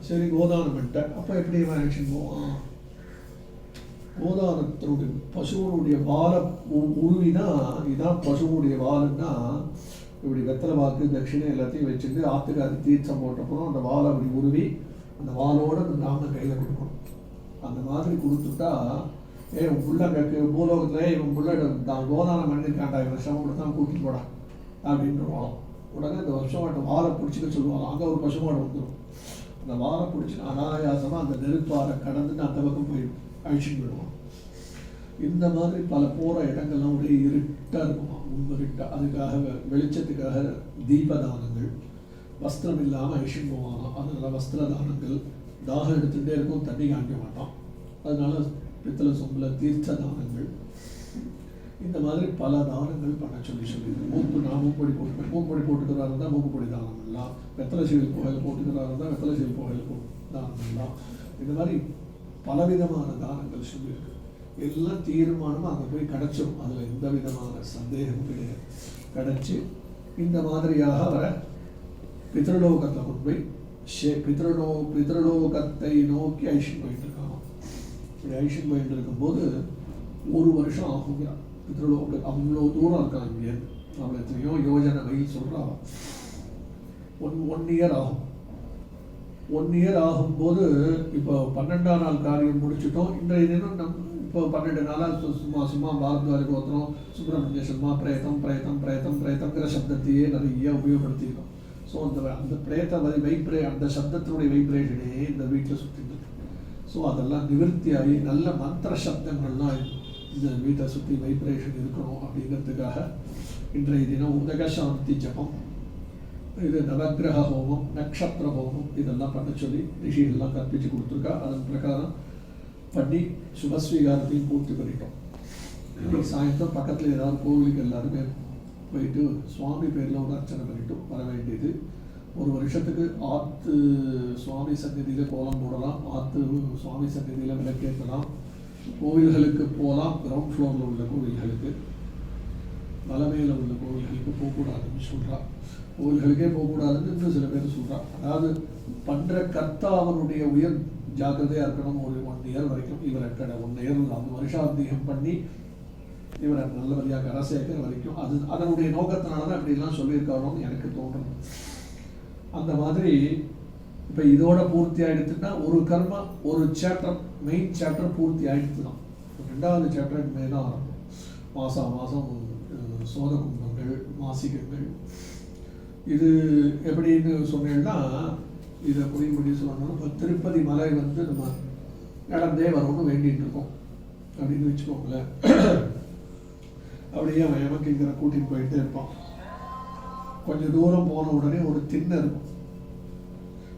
A: சரி கோதானம் பண்ணிட்டேன், அப்போ எப்படி ஆக்ஷன் போவான்? கோதானத்தினுடைய பசுவனுடைய வாழை உருவிதான் இதான் பசுவனுடைய வாழுன்னா இப்படி வெத்தலை வாக்கு தட்சிணை எல்லாத்தையும் வச்சுட்டு ஆத்துக்காரி தீர்த்தம் போட்டப்பறம் அந்த வாழை அப்படி உருவி அந்த வாளோட அந்த பிராமணன் கையில் கொடுக்கணும். அந்த மாதிரி கொடுத்துட்டா உன் புள்ள பூலோகத்தில் இவன் புள்ள தான் கோதானம் பண்ணியிருக்காண்டா, இவன் சிரமப்படுத்தான் கூட்டிட்டு போடா அப்படின்னுவான். உடனே அந்த வருஷமாட்ட வாழை பிடிச்சிக்க சொல்லுவாங்க. அங்கே ஒரு பசுமாடு வந்துடும். அந்த வாழை பிடிச்சி அனாயாசமாக அந்த நெருப்பாறை கடந்துட்டு அந்த பக்கம் போய் அழிச்சுட்டு போயிடுவான். இந்த மாதிரி பல போகிற இடங்கள்லாம் ஒரே இருட்டாக இருக்குமா, உண்மைட்டா. அதுக்காக வெளிச்சத்துக்காக தீபதானங்கள், வஸ்திரம் இல்லாமல் அழிச்சுட்டு போவானா, அதனால வஸ்திர தானங்கள், தாகம் எடுத்துகிட்டே இருக்கும், தண்ணி காமிக்க மாட்டான், அதனால பித்தளை சொம்பில் தீர்த்த தானங்கள், இந்த மாதிரி பல தானங்கள் பண்ண சொல்லியிருக்கு. நான் மூப்பொடி போட்டுப்பேன், மூப்பொடி போட்டுக்கிறதா இருந்தால் மூக்குப்பொடி தானம் பண்ணலாம், வெத்தலை சீவல் புகையில் போட்டுக்கிறதா இருந்தால் வெத்தலை சீவல் புகையில் தானம் பண்ணலாம். இந்த மாதிரி பலவிதமான தானங்கள் சொல்லியிருக்கு. எல்லாம் தீர்மானமாக அங்கே போய் கிடச்சிடும், அதில் எந்த விதமான சந்தேகமும் கிடையாது. கிடச்சி இந்த மாதிரியாக அவரை பித்ருலோகத்தை கொண்டு போய் பித்ருலோகத்தை நோக்கி ஐஷன் போயிட்டு இருக்காங்க. இப்படி ஐஷன் போயிட்டு இருக்கும்போது 1 வருஷம் ஆகுங்கிறான். பித்ருலோக அவ்வளோ தூரம் இருக்கான் இங்கேருந்து. அவளை எத்தனையோ யோஜனை வயல் சொல்கிறான். 1 இயர் ஆகும். 1 இயர் ஆகும்போது இப்போ 12ஆம் நாள் காரியம் முடிச்சுட்டோம். இன்றைய தினம் இப்போ 12 நாளாக சும்மா பாரத்வாஜ கோத்திரம் சுப்பிரமணிய சர்மா பிரேத்தங்கிற சப்தத்தையே நிறைய உபயோகப்படுத்தியிருக்கோம். ஸோ அந்த பிரேத்த அந்த சப்தத்தினுடைய வைப்ரேஷனே இந்த வீட்டில் சுற்றிட்டு. ஸோ அதெல்லாம் நிவர்த்தியாகி நல்ல மந்திர சப்தங்கள்லாம் இந்த வீட்டை சுற்றி வைப்ரேஷன் இருக்கணும் அப்படிங்கிறதுக்காக இன்றைய தினம் உதக சாந்தி ஜபம், இது நவக்கிரக ஹோமம், நக்ஷத்திர ஹோமம் இதெல்லாம் பண்ண சொல்லி ரிஷிகள்லாம் கற்பித்து கொடுத்துருக்கா. அதன் பிரகாரம் பண்ணி சுபஸ்வீகாரத்தையும் பூர்த்தி பண்ணிட்டோம். இன்னைக்கு சாயந்தரம் பக்கத்தில் ஏதாவது கோவிலுக்கு எல்லாருமே போயிட்டு சுவாமி பேரில் ஒரு அர்ச்சனை பண்ணிட்டு வர வேண்டியது. 1 வருஷத்துக்கு ஆற்று சுவாமி சந்நிதியில் கோலம் போடலாம், ஆற்று சுவாமி சந்நிதியில் விளக்கேற்றலாம், கோவில்களுக்கு போகலாம். கிரவுண்ட் ஃப்ளோரில் உள்ள கோவில்களுக்கு, மலைமையில் உள்ள கோவில்களுக்கு போகக்கூடாதுன்னு சொல்கிறா. கோவில்களுக்கே போகக்கூடாதுன்னு இன்னும் சில பேர் சொல்கிறா. அதாவது பண்ணுற கர்த்தாவனுடைய உயர் ஜாக்கிரதையாக இருக்கணும். ஒரு 1 இயர் வரைக்கும் இவரை 1 இயர் 4 வருஷாந்திகம் பண்ணி இவரை நல்லபடியாக கரை சேர்க்கிற வரைக்கும் அதனுடைய நோக்கத்தினால தான் இப்படிலாம் சொல்லியிருக்காரோன்னு எனக்கு தோன்றும். அந்த மாதிரி இப்போ இதோட பூர்த்தி ஆகிடுச்சுன்னா ஒரு கர்மா ஒரு சாப்டர் மெயின் சாப்டர் பூர்த்தி ஆகிடுச்சு தான். 2வது சாப்டருக்கு மேலே தான் ஆரம்பம். மாதம் சோத கும்பங்கள், மாசிகங்கள். இது எப்படின்னு சொன்னேன்னா இதை புரியும்படி சொல்லணும்னா இப்போ திருப்பதி மலை வந்து நம்ம நடந்தே வரணும்னு வேண்டிகிட்டு இருக்கோம் அப்படின்னு வச்சுக்கோங்களேன். அப்படியே அவன் எமக்கிங்கிற கூட்டிகிட்டு போயிட்டே இருப்பான். கொஞ்சம் தூரம் போன உடனே ஒரு திண்ணை இருக்கும்.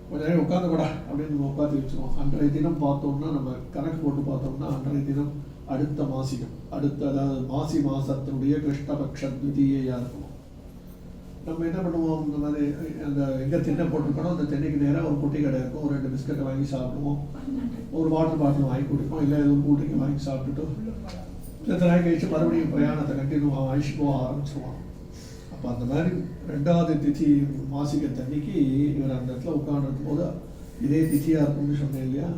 A: கொஞ்ச நேரம் உட்காந்துக்கூடா அப்படின்னு நம்ம உட்காந்து வச்சுருவோம். அன்றைய தினம் பார்த்தோம்னா நம்ம கணக்கு போட்டு பார்த்தோம்னா அன்றைய தினம் அடுத்த மாசிகம், அதாவது மாசி மாதத்தினுடைய கிருஷ்ணபக்ஷ துதியையாக இருக்கும். நம்ம என்ன பண்ணுவோம், இந்த மாதிரி அந்த எங்கே திண்ணை போட்டிருக்கணும் அந்த திண்ணைக்கு நேராக ஒரு குட்டி கடை இருக்கும். ஒரு 2 பிஸ்கட்டை வாங்கி சாப்பிடுவோம், ஒரு வாட்டர் பாட்டில் வாங்கி குடிப்போம், இல்லை ஏதோ கூட்டிங்க வாங்கி சாப்பிட்டுட்டு சில நாள் கழிச்சு மறுபடியும் பிரயாணத்தை கண்டினியூ அழிச்சு போக ஆரம்பிச்சிருவான். அப்போ அந்த மாதிரி 2வது திதி மாசிக தண்ணிக்கு இவர் அந்த இடத்துல உட்காந்துருக்கும் போது இதே திதியாக இருக்கும்னு சொன்னேன் இல்லையா.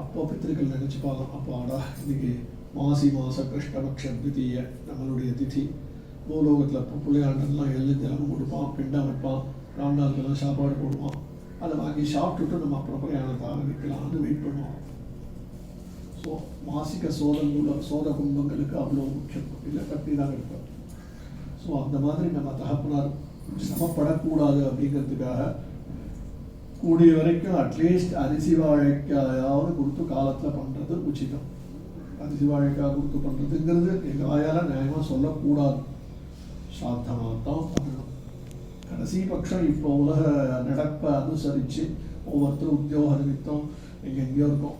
A: அப்போ பித்திருக்கள் நினச்சிப்பாங்க, அப்போ ஆடா இன்னைக்கு மாசி மாத கிருஷ்ணபக்ஷ திதியை நம்மளுடைய திதி. பூலோகத்தில் பிள்ளையாண்டெல்லாம் தினமும் கொடுப்பான், பிண்டம் வைப்பான், ராம்நாளுக்கெல்லாம் சாப்பாடு போடுவான். அதை வாங்கி சாப்பிட்டுட்டு நம்ம அப்புறம் பிரயாணத்தை ஆரம்பிக்கலாம்னு வெயிட் பண்ணுவோம். ஸோ மாசிக சோத கும்பங்களுக்கு அவ்வளோ முக்கியம் இல்லை, கட்டி தான் இருப்பார். ஸோ அந்த மாதிரி நம்ம தகப்பனார் சிரமப்படக்கூடாது அப்படிங்கிறதுக்காக கூடிய வரைக்கும் அட்லீஸ்ட் அரிசி வாழைக்காயாவது கொடுத்து காலத்தில் பண்ணுறது உச்சிதம். அரிசி வாழைக்காய் கொடுத்து பண்ணுறதுங்கிறது எங்கள் வாயால் நியாயமாக சொல்லக்கூடாது, சாத்தமாக தான் பண்ணணும். கடைசி பட்சம் இப்போ உலக நடப்பை அனுசரித்து ஒவ்வொருத்தரும் உத்தியோக நிமித்தம் எங்கெங்கேயோ இருக்கும்.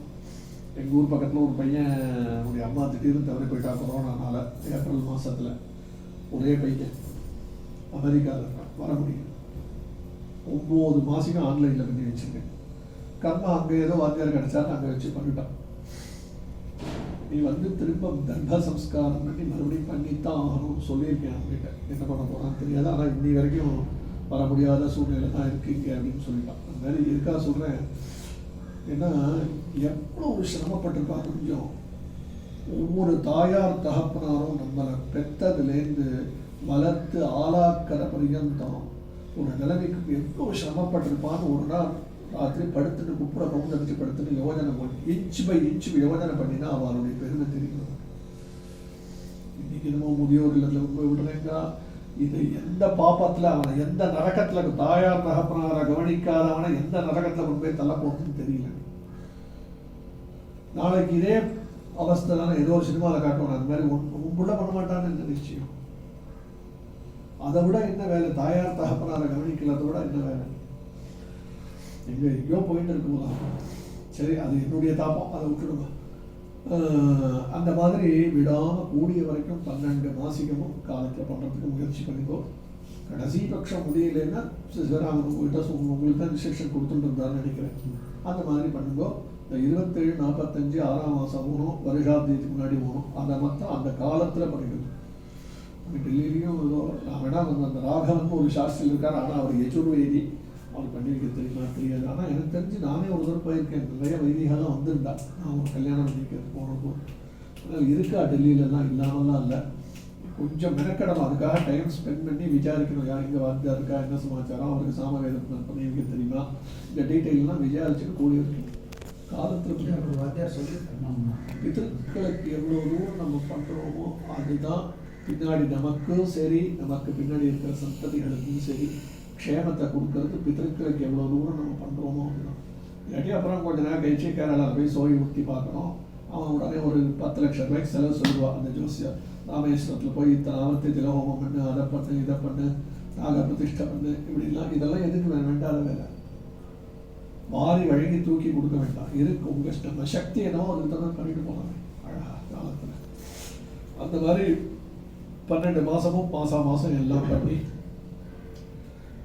A: எங்கள் ஊர் பக்கத்தில் ஒரு பையன் அவனுடைய அம்மா திடீர்னு தவறி போயிட்டா கொரோனானால. ஏப்ரல் மாதத்தில் ஒரே பையன் அமெரிக்காவில் இருக்கான், வர முடியும். 9 மாதம் ஆன்லைனில் பண்ணி வச்சுருக்கேன். கர்மா அங்கே ஏதோ வாத்தியார் கிடைச்சாரு அங்கே வச்சு பண்ணிட்டான். நீ வந்து திரும்ப கர்ப்ப சம்ஸ்காரம் பண்ணி மறுபடியும் பண்ணித்தான் ஆகணும்னு சொல்லியிருக்கேன் அவங்ககிட்ட. என்ன பண்ண போகிறான்னு தெரியாது, ஆனால் இன்னி வரைக்கும் வர முடியாத சூழ்நிலை தான் இருக்கீங்க அப்படின்னு சொல்லிட்டான். அந்த மாதிரி இருக்கா சொல்கிறேன். ஏன்னா எவ்வளோ ஒரு சிரமப்பட்டிருக்கா கொஞ்சம். ஒவ்வொரு தாயார் தகப்பனாரும் நம்மளை பெற்றதுலேருந்து வளர்த்து ஆளாக்கிற பரியந்தம் ஒரு நிலைமைக்கு எவ்வளோ சிரமப்பட்டிருப்பான்னு ஒரு நாள் ராத்திரி படுத்துட்டு குப்புற கவுந்தடிச்சு படுத்துட்டு யோஜனை பண்ணி இன்ச்சு பை இன்ச்சு யோஜனை பண்ணினா அவளுடைய பெருமை தெரியும். இன்னைக்கு என்னமோ முதியோர் இல்லத்தில் போய் விடுறேங்க, இது எந்த பாப்பத்தில் அவனை எந்த நரகத்தில் தாயார் தகப்பனாரை கவனிக்காதவனை எந்த நரகத்தில் கொண்டு போய் தள்ள போகுதுன்னு தெரியல. நாளைக்கு இதே அவஸ்தை தானே ஏதோ ஒரு சினிமாவில் காட்டுவாங்க. அந்த மாதிரி உள்ள பண்ண மாட்டான்னு என்ன நிச்சயம்? அதை விட என்ன வேலை? தாயார் தகப்பனாரை கவனிக்கிறத விட என்ன வேலை? எங்கேயோ போயிட்டு இருக்கும்போதா? சரி, அது என்னுடைய தாப்பம், அதை விட்டுடுங்க. அந்த மாதிரி விடாமல் கூடிய வரைக்கும் 12 மாசிகமும் காலத்தில் பண்ணுறதுக்கு முயற்சி பண்ணிக்கோ. கடைசி பட்சம் முடியலைன்னா சிவராமன் உங்களுக்கு தான் ரிசெப்ஷன் கொடுத்துட்டு இருந்தாருன்னு நினைக்கிறேன். அந்த மாதிரி பண்ணுங்கோ. இந்த 27, 45, 6ஆம் மாதம் போகணும், வருஷாப்திக்கு முன்னாடி போகணும். அதை மட்டும் அந்த காலத்தில் பண்ணிக்கணும். டெல்லியிலையும் ஏதோ நான் வேணா அந்த ராகவன் ஒரு சாஸ்திரி இருக்கார், ஆனால் அவர் யஜுர்வேதி, அவர் பண்ணி வைக்க தெரியுமா தெரியாது. ஆனால் எனக்கு தெரிஞ்சு நானே ஒரு தடவை போயிருக்கேன். நிறைய வைதிகெல்லாம் வந்திருந்தா நான் ஒரு கல்யாணம் பண்ணிக்கிறது போனப்போ. அதனால் இருக்கா டெல்லியிலலாம், இல்லாமலாம் இல்லை. கொஞ்சம் மெனக்கடலாம், அதுக்காக டைம் ஸ்பெண்ட் பண்ணி விசாரிக்கணும். யார் இங்கே வாத்தியா இருக்கா, என்ன சமாச்சாரம், அவருக்கு சாமவேதம் பண்ணி வைக்க தெரியுமா, இந்த டீட்டெயிலாம் விசாரிச்சுட்டு கூடிய காலத்தில்
B: வாத்தியார் சொல்லி
A: பிதர்களுக்கு எவ்வளோ தூரம் நம்ம பண்ணுறோமோ அதுதான் பின்னாடி நமக்கும் சரி, நமக்கு பின்னாடி இருக்கிற சந்ததிகளுக்கும் சரி க்ஷேமத்தை கொடுக்கறது. பிதர்களுக்கு எவ்வளோ தூரம் நம்ம பண்ணுறோமோ அதுதான். இல்லாட்டி அப்புறம் கொஞ்ச நேரம் கழிச்சு கேரளாவில் போய் சோழி ஊற்றி பார்க்கணும். அவன் உடனே ஒரு 10 லட்சம் ரூபாய்க்கு செலவு சொல்லுவான். அந்த ஜோசியர் ராமேஸ்வரத்தில் போய் இத்தனை ஆவர்த்தி திலஹோமம் பண்ணு, அதை பண்ணு, இதை பண்ணு, நாக பிரதிஷ்டை பண்ணு, இப்படிலாம். இதெல்லாம் எதுக்கு வேண்டாத வேலை. மாறி வழங்கி தூக்கி கொடுக்க வேண்டாம். இருக்கு உங்கள் இஷ்டம், சக்தி என்னவோ அதுக்கு தகுந்த பண்ணிட்டு போனாங்க அழகா காலத்தில். அந்த மாதிரி 12 மாதமும் மாதம் எல்லாம் பண்ணி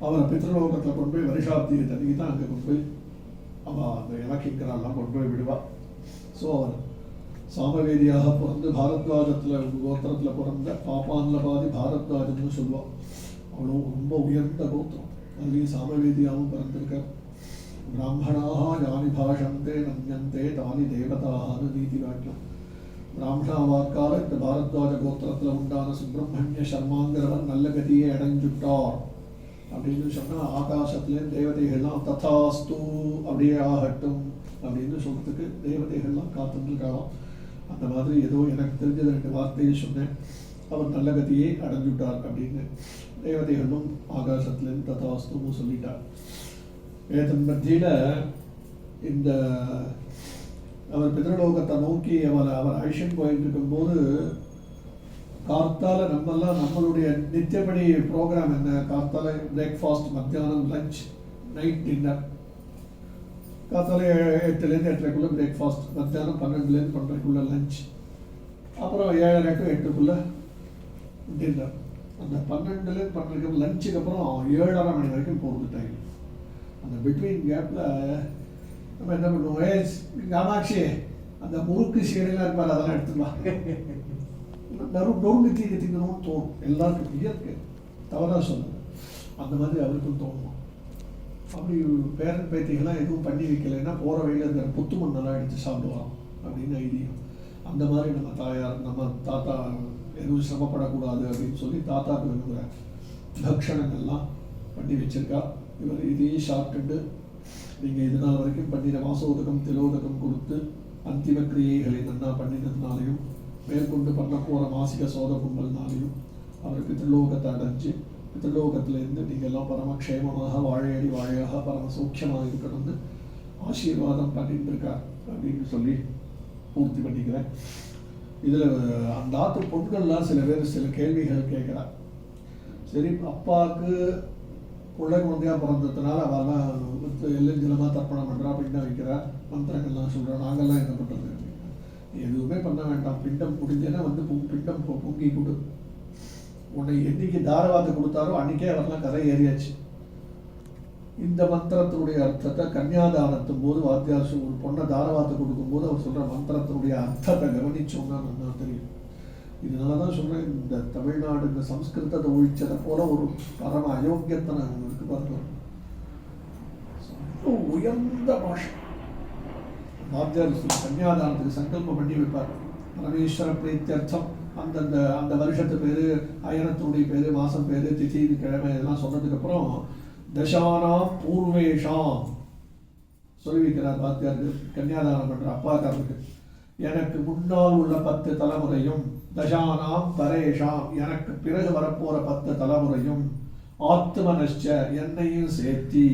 A: அவரை பித்ருலோகத்தில் கொண்டு போய் வருஷாப்தியை தண்ணி தான் அங்கே கொண்டு போய் அவள் அந்த இலக்கிங்கிறாலாம் கொண்டு போய் விடுவாள். ஸோ அவர் சாமவேதியாக பிறந்து பாரத்வாஜத்தில் கோத்திரத்தில் பிறந்த பாப்பானில் பாதி பாரத்வாஜம்னு சொல்லுவாள். அவளும் ரொம்ப உயர்ந்த கோத்திரம், அதுலேயும் சாமவேதியாகவும் பிறந்திருக்கார். பிராமணாக யானி பாஷந்தே நன்யந்தே தானி தேவதான்னு நீதி வாக்கியம். பிராமணா வாக்கால இந்த பாரத்வாஜ கோத்திரத்தில் உண்டான சுப்பிரமணிய சர்மாங்கிறவர் நல்ல கதியை அடைஞ்சுட்டார் அப்படின்னு சொன்னால் ஆகாசத்துலேருந்து தேவதைகள்லாம் ததாஸ்து அப்படியே ஆகட்டும் அப்படின்னு சொல்கிறதுக்கு தேவதைகள்லாம் காத்துருக்காராம். அந்த மாதிரி ஏதோ எனக்கு தெரிஞ்சது 2 வார்த்தையை சொன்னேன். அவர் நல்ல கதியை அடைஞ்சுட்டார் அப்படின்னு தேவதைகளும் ஆகாசத்துலேருந்து ததாஸ்துன்னு சொல்லிட்டார். இதன் மத்தியில் இந்த அவர் பிதர்லோகத்தை நோக்கி அவர் அழிஷன் போயிட்டு இருக்கும்போது கார்த்தால நம்மளுடைய நித்தியப்படி ப்ரோக்ராம் என்ன? கார்த்தால பிரேக்ஃபாஸ்ட், மத்தியானம் லஞ்ச், நைட் டின்னர். கார்த்தால 8லேருந்து 8:30 பிரேக்ஃபாஸ்ட், மத்தியானம் 12லேருந்து 12:30 லஞ்ச், அப்புறம் 7:30 to 8 டின்னர். அந்த 12லேருந்து 12 லஞ்சுக்கு அப்புறம் 7:30 மணி வரைக்கும் போகிறது டைம். அந்த பிட்வீன் கேப்பில் நம்ம என்ன பண்ணுவோம், காமாட்சி அந்த முறுக்கு சீரெல்லாம் இருப்பார் அதெல்லாம் எடுத்துக்கலாம். நொறுங்கு தீங்க திங்கணும்னு தோணும் எல்லாருக்கும். இயற்கை, தவறாக சொல்லுங்க. அந்த மாதிரி அவருக்கும் தோணும். அப்படி பேரன் பேத்திகள்லாம் எதுவும் பண்ணி வைக்கலைன்னா போகிற வழியில் இருக்கிற புத்து மண்ணெல்லாம் எடுத்து சாப்பிடுவான் அப்படின்னு ஐதீகம். அந்த மாதிரி நம்ம தாயார் நம்ம தாத்தா எதுவும் சிரமப்படக்கூடாது அப்படின்னு சொல்லி தாத்தாவுக்கு வேணுங்கிற பக்ஷணங்கள்லாம் பண்ணி வச்சிருக்கா. இவர் இதையும் சாப்பிட்டுட்டு நீங்கள் இது நாள் வரைக்கும் பண்ணின மாசோதகம் திலோதகம் கொடுத்து அந்திம கிரியைகளை நன்னா பண்ணினதுனாலையும் மேற்கொண்டு பண்ண போகிற மாசிக சோத கும்பல்னாலையும் அவர் பித்ருலோகத்தை அடைஞ்சு பித்ருலோகத்திலேருந்து நீங்கள் எல்லாம் பரமக்ஷேமமாக வாழையடி வாழையாக பரம சௌக்கியமாக இருக்கணும்னு ஆசீர்வாதம் பண்ணிட்டு இருக்கார் அப்படின்னு சொல்லி பூர்த்தி பண்ணிக்கிறேன். இதில் அந்த ஆத்து பொண்கள்லாம் சில பேர் சில கேள்விகள் கேட்குறார். சரி, அப்பாவுக்கு பிள்ளை குழந்தையாக பிறந்ததுனால அவெல்லாம் எல்லாம் தர்ப்பணம் பண்ணுறா, பிண்டம் வைக்கிறா, மந்திரங்கள்லாம் சொல்கிறா, நாங்கள்லாம் என்ன பண்ணுறது? எதுவுமே பண்ண வேண்டாம். பிண்டம் முடிஞ்சேன்னா வந்து பிண்டம் பொங்கி கொடு. உன்னை என்னைக்கு தாரவாத்தை கொடுத்தாரோ அன்றைக்கே அவரெல்லாம் கரை ஏறியாச்சு. இந்த மந்திரத்தினுடைய அர்த்தத்தை கன்னியாதானத்தும் போது வாத்தியார் ஒரு பொண்ணை தாரவாத்தை கொடுக்கும்போது அவர் சொல்ற மந்திரத்தினுடைய அர்த்தத்தை கவனிச்சோம்னா நல்லா தெரியும். இதனால தான் சொல்றேன், இந்த தமிழ்நாடு இந்த சம்ஸ்கிருதத்தை ஒழிச்சதை போல ஒரு பரம அயோக்கியத்தனை இருக்கு பாருங்க. உயர்ந்த பாஷை வாத்தியார் கன்னியாதானத்துக்கு சங்கல்பம் பண்ணி வைப்பார். பரமேஸ்வர பிரீத்தியர்த்தம் அந்தந்த அந்த வருஷத்து பேரு, அயனத்தினுடைய பேரு, மாசம் பேரு, திதி கிழமை இதெல்லாம் சொன்னதுக்கு அப்புறம் தசானாம் பூர்வேஷாம் சொல்லி வைக்கிறார் வாத்தியாருக்கு. கன்னியாதானம் பண்ற அப்பாக்காரருக்கு, எனக்கு முன்னால் உள்ள 10 தலைமுறையும், தசானாம் பரேஷாம் எனக்கு பிறகு வரப்போற 10 தலைமுறையும், ஆத்மனஷ்ச என்னையும் சேர்த்தி,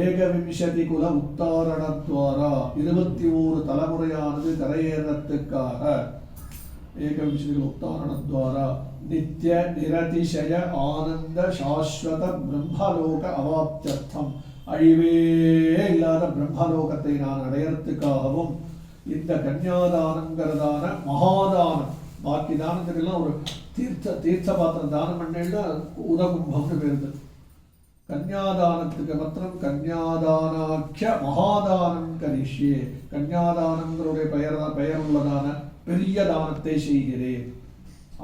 A: ஏகவிம்சதி குல உத்தாரணத்வாரா 21 தலைமுறையானது கரையேறத்துக்காக, ஏகவிம்சதி குல உத்தாரணத்வாரா நித்ய நிரதிசய ஆனந்த சாஸ்வத பிரம்மலோக அவாப்தியர்த்தம் அழிவே இல்லாத பிரம்மலோகத்தை நான் அடையறதுக்காகவும் இந்த கன்னியாதானங்கிறதான மகாதானம், பாக்கி தானத்துக்கெல்லாம் ஒரு தீர்த்த பாத்திரம் தானம் பண்ணேன்னா உதகும்பம்னு பேருது. கன்னியாதானத்துக்கு மாத்திரம் கன்னியாதானாக்கிய மகாதானம் கரிஷ்யே, கன்னியாதானங்களுடைய பெயர் உள்ளதான பெரிய தானத்தை செய்கிறேன்.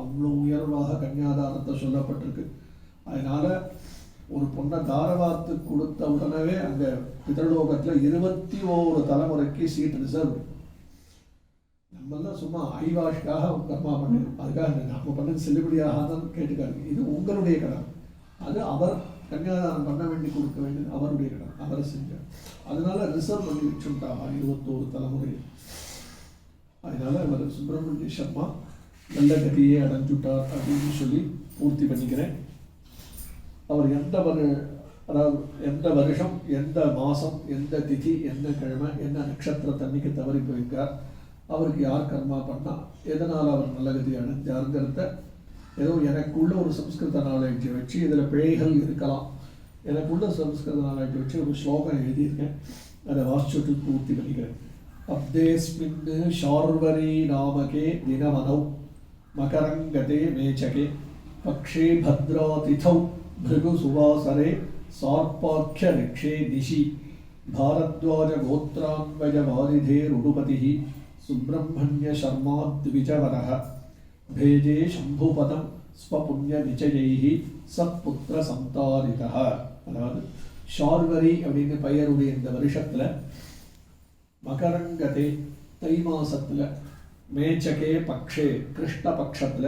A: அவ்வளோ உயர்வாக கன்னியாதானத்தை சொல்லப்பட்டிருக்கு. அதனால ஒரு பொண்ணை தாரவாத்து கொடுத்த உடனே அங்க பிதர்லோகத்துல 21 தலைமுறைக்கு சீட் ரிசர்வ். நம்மெல்லாம் சும்மா ஐவாஷ்காக கர்மா பண்ணு, அதுக்காக நம்ம பண்ணது செல்லுபடியாகாதான் கேட்டுக்காரு. இது உங்களுடைய கடன், அது அவர் கன்னியாதானம் பண்ண வேண்டி கொடுக்க வேண்டியது அவருடைய கடன், அவரை செஞ்சார். அதனால ரிசர்வ் பண்ணி வச்சுட்டாங்க 21 தலைமுறை. அதனால அவர் சுப்பிரமணிய சர்மா நல்ல கதியை அடைஞ்சுட்டார் அப்படின்னு சொல்லி பூர்த்தி பண்ணிக்கிறேன். அவர் அதாவது எந்த வருஷம், எந்த மாதம், எந்த திதி, எந்த கிழமை, என்ன நட்சத்திரத்தன்னைக்கு தவறி போயிருக்கார், அவருக்கு யார் கர்மா பண்ணா, எதனால் அவர் நல்ல கதி அடைஞ்சாருங்கிறத ஏதோ எனக்குள்ள ஒரு சம்ஸ்கிருத நாலேஜை வச்சு, இதில் பிழைகள் இருக்கலாம், எனக்குள்ள சம்ஸ்கிருத நாலேஜை வச்சு ஒரு ஸ்லோகம் எழுதியிருக்கேன், அதை வாசிச்சுட்டு பூர்த்தி பண்ணிக்கிறேன். அப்தேஸ்மின் ஷார்வரி நாமகே தினமனௌ மகரங்கதே மேச்சகே பக்ஷே பத்ராதிதௌ பிருகு சுவாசரே சார்பாக்கிய ரிக்ஷே திஷி பாரத்வாஜ கோத்ரான்வய வாரிதே ருடுபதிஹி சுப்பிரமணிய சர்மா த்விஜவரஹ பேஜே சம்புபதம் ஸ்வபுண்ணிய நிச்சயைஹி சத்புத்திர சந்தாரிதஹ. அதாவது ஷார்வரி அப்படின்னு பெயருடைய இந்த வருஷத்துல மகரங்கதே தை மாசத்துல, மேச்சகே பக்ஷே கிருஷ்ண பட்சத்துல,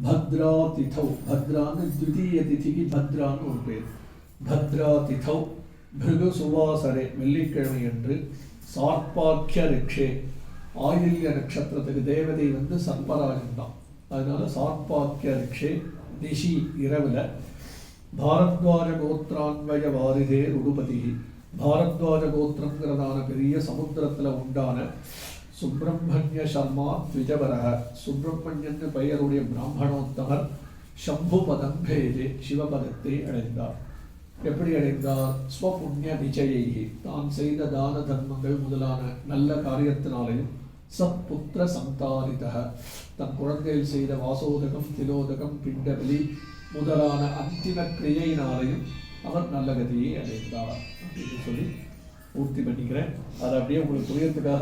A: பத்ரா திதௌ பத்ரான்னு த்விதீய திதிக்கு பத்ரான்னு ஒரு பேர், பத்ரா திதௌ பிருகு சுவாசரே வெள்ளிக்கிழமை என்று, சார்பாக்கிய ரிக்ஷே ஆயில்ய நட்சத்திரத்துக்கு தேவதை சர்பராஜன் தான், அதனால சார்பாக்கிய ரிக்ஷே திஷி இரவுல, பாரத்வாஜ கோத்ரான்வய வாரிதே ருடுபதி பாரத்வாஜ கோத்திரங்கிறதான பெரிய சமுத்திரத்துல உண்டான சுப்பிரமணிய சர்மா த்விஜவரஹ சுப்பிரமணியன் பெயருடைய பிராமணோத்தமர் சம்புபதம் பேஜே சிவபதத்தை அடைந்தார். எப்படி அடைந்தார்? ஸ்வபுண்ணிய நிச்சயைகி தான் செய்த தான தர்மங்கள் முதலான நல்ல காரியத்தினாலையும், சத்புத்திர சந்தாரிதக தன் குழந்தையில் செய்த வாசோதகம் திலோதகம் பிண்டபலி முதலான அந்திம கிரியையினாலையும் அவர் நல்ல கதியை அடைந்தார் அப்படின்னு சொல்லி பூர்த்தி பண்ணிக்கிறேன். அதை அப்படியே உங்களுக்கு புரியறதுக்காக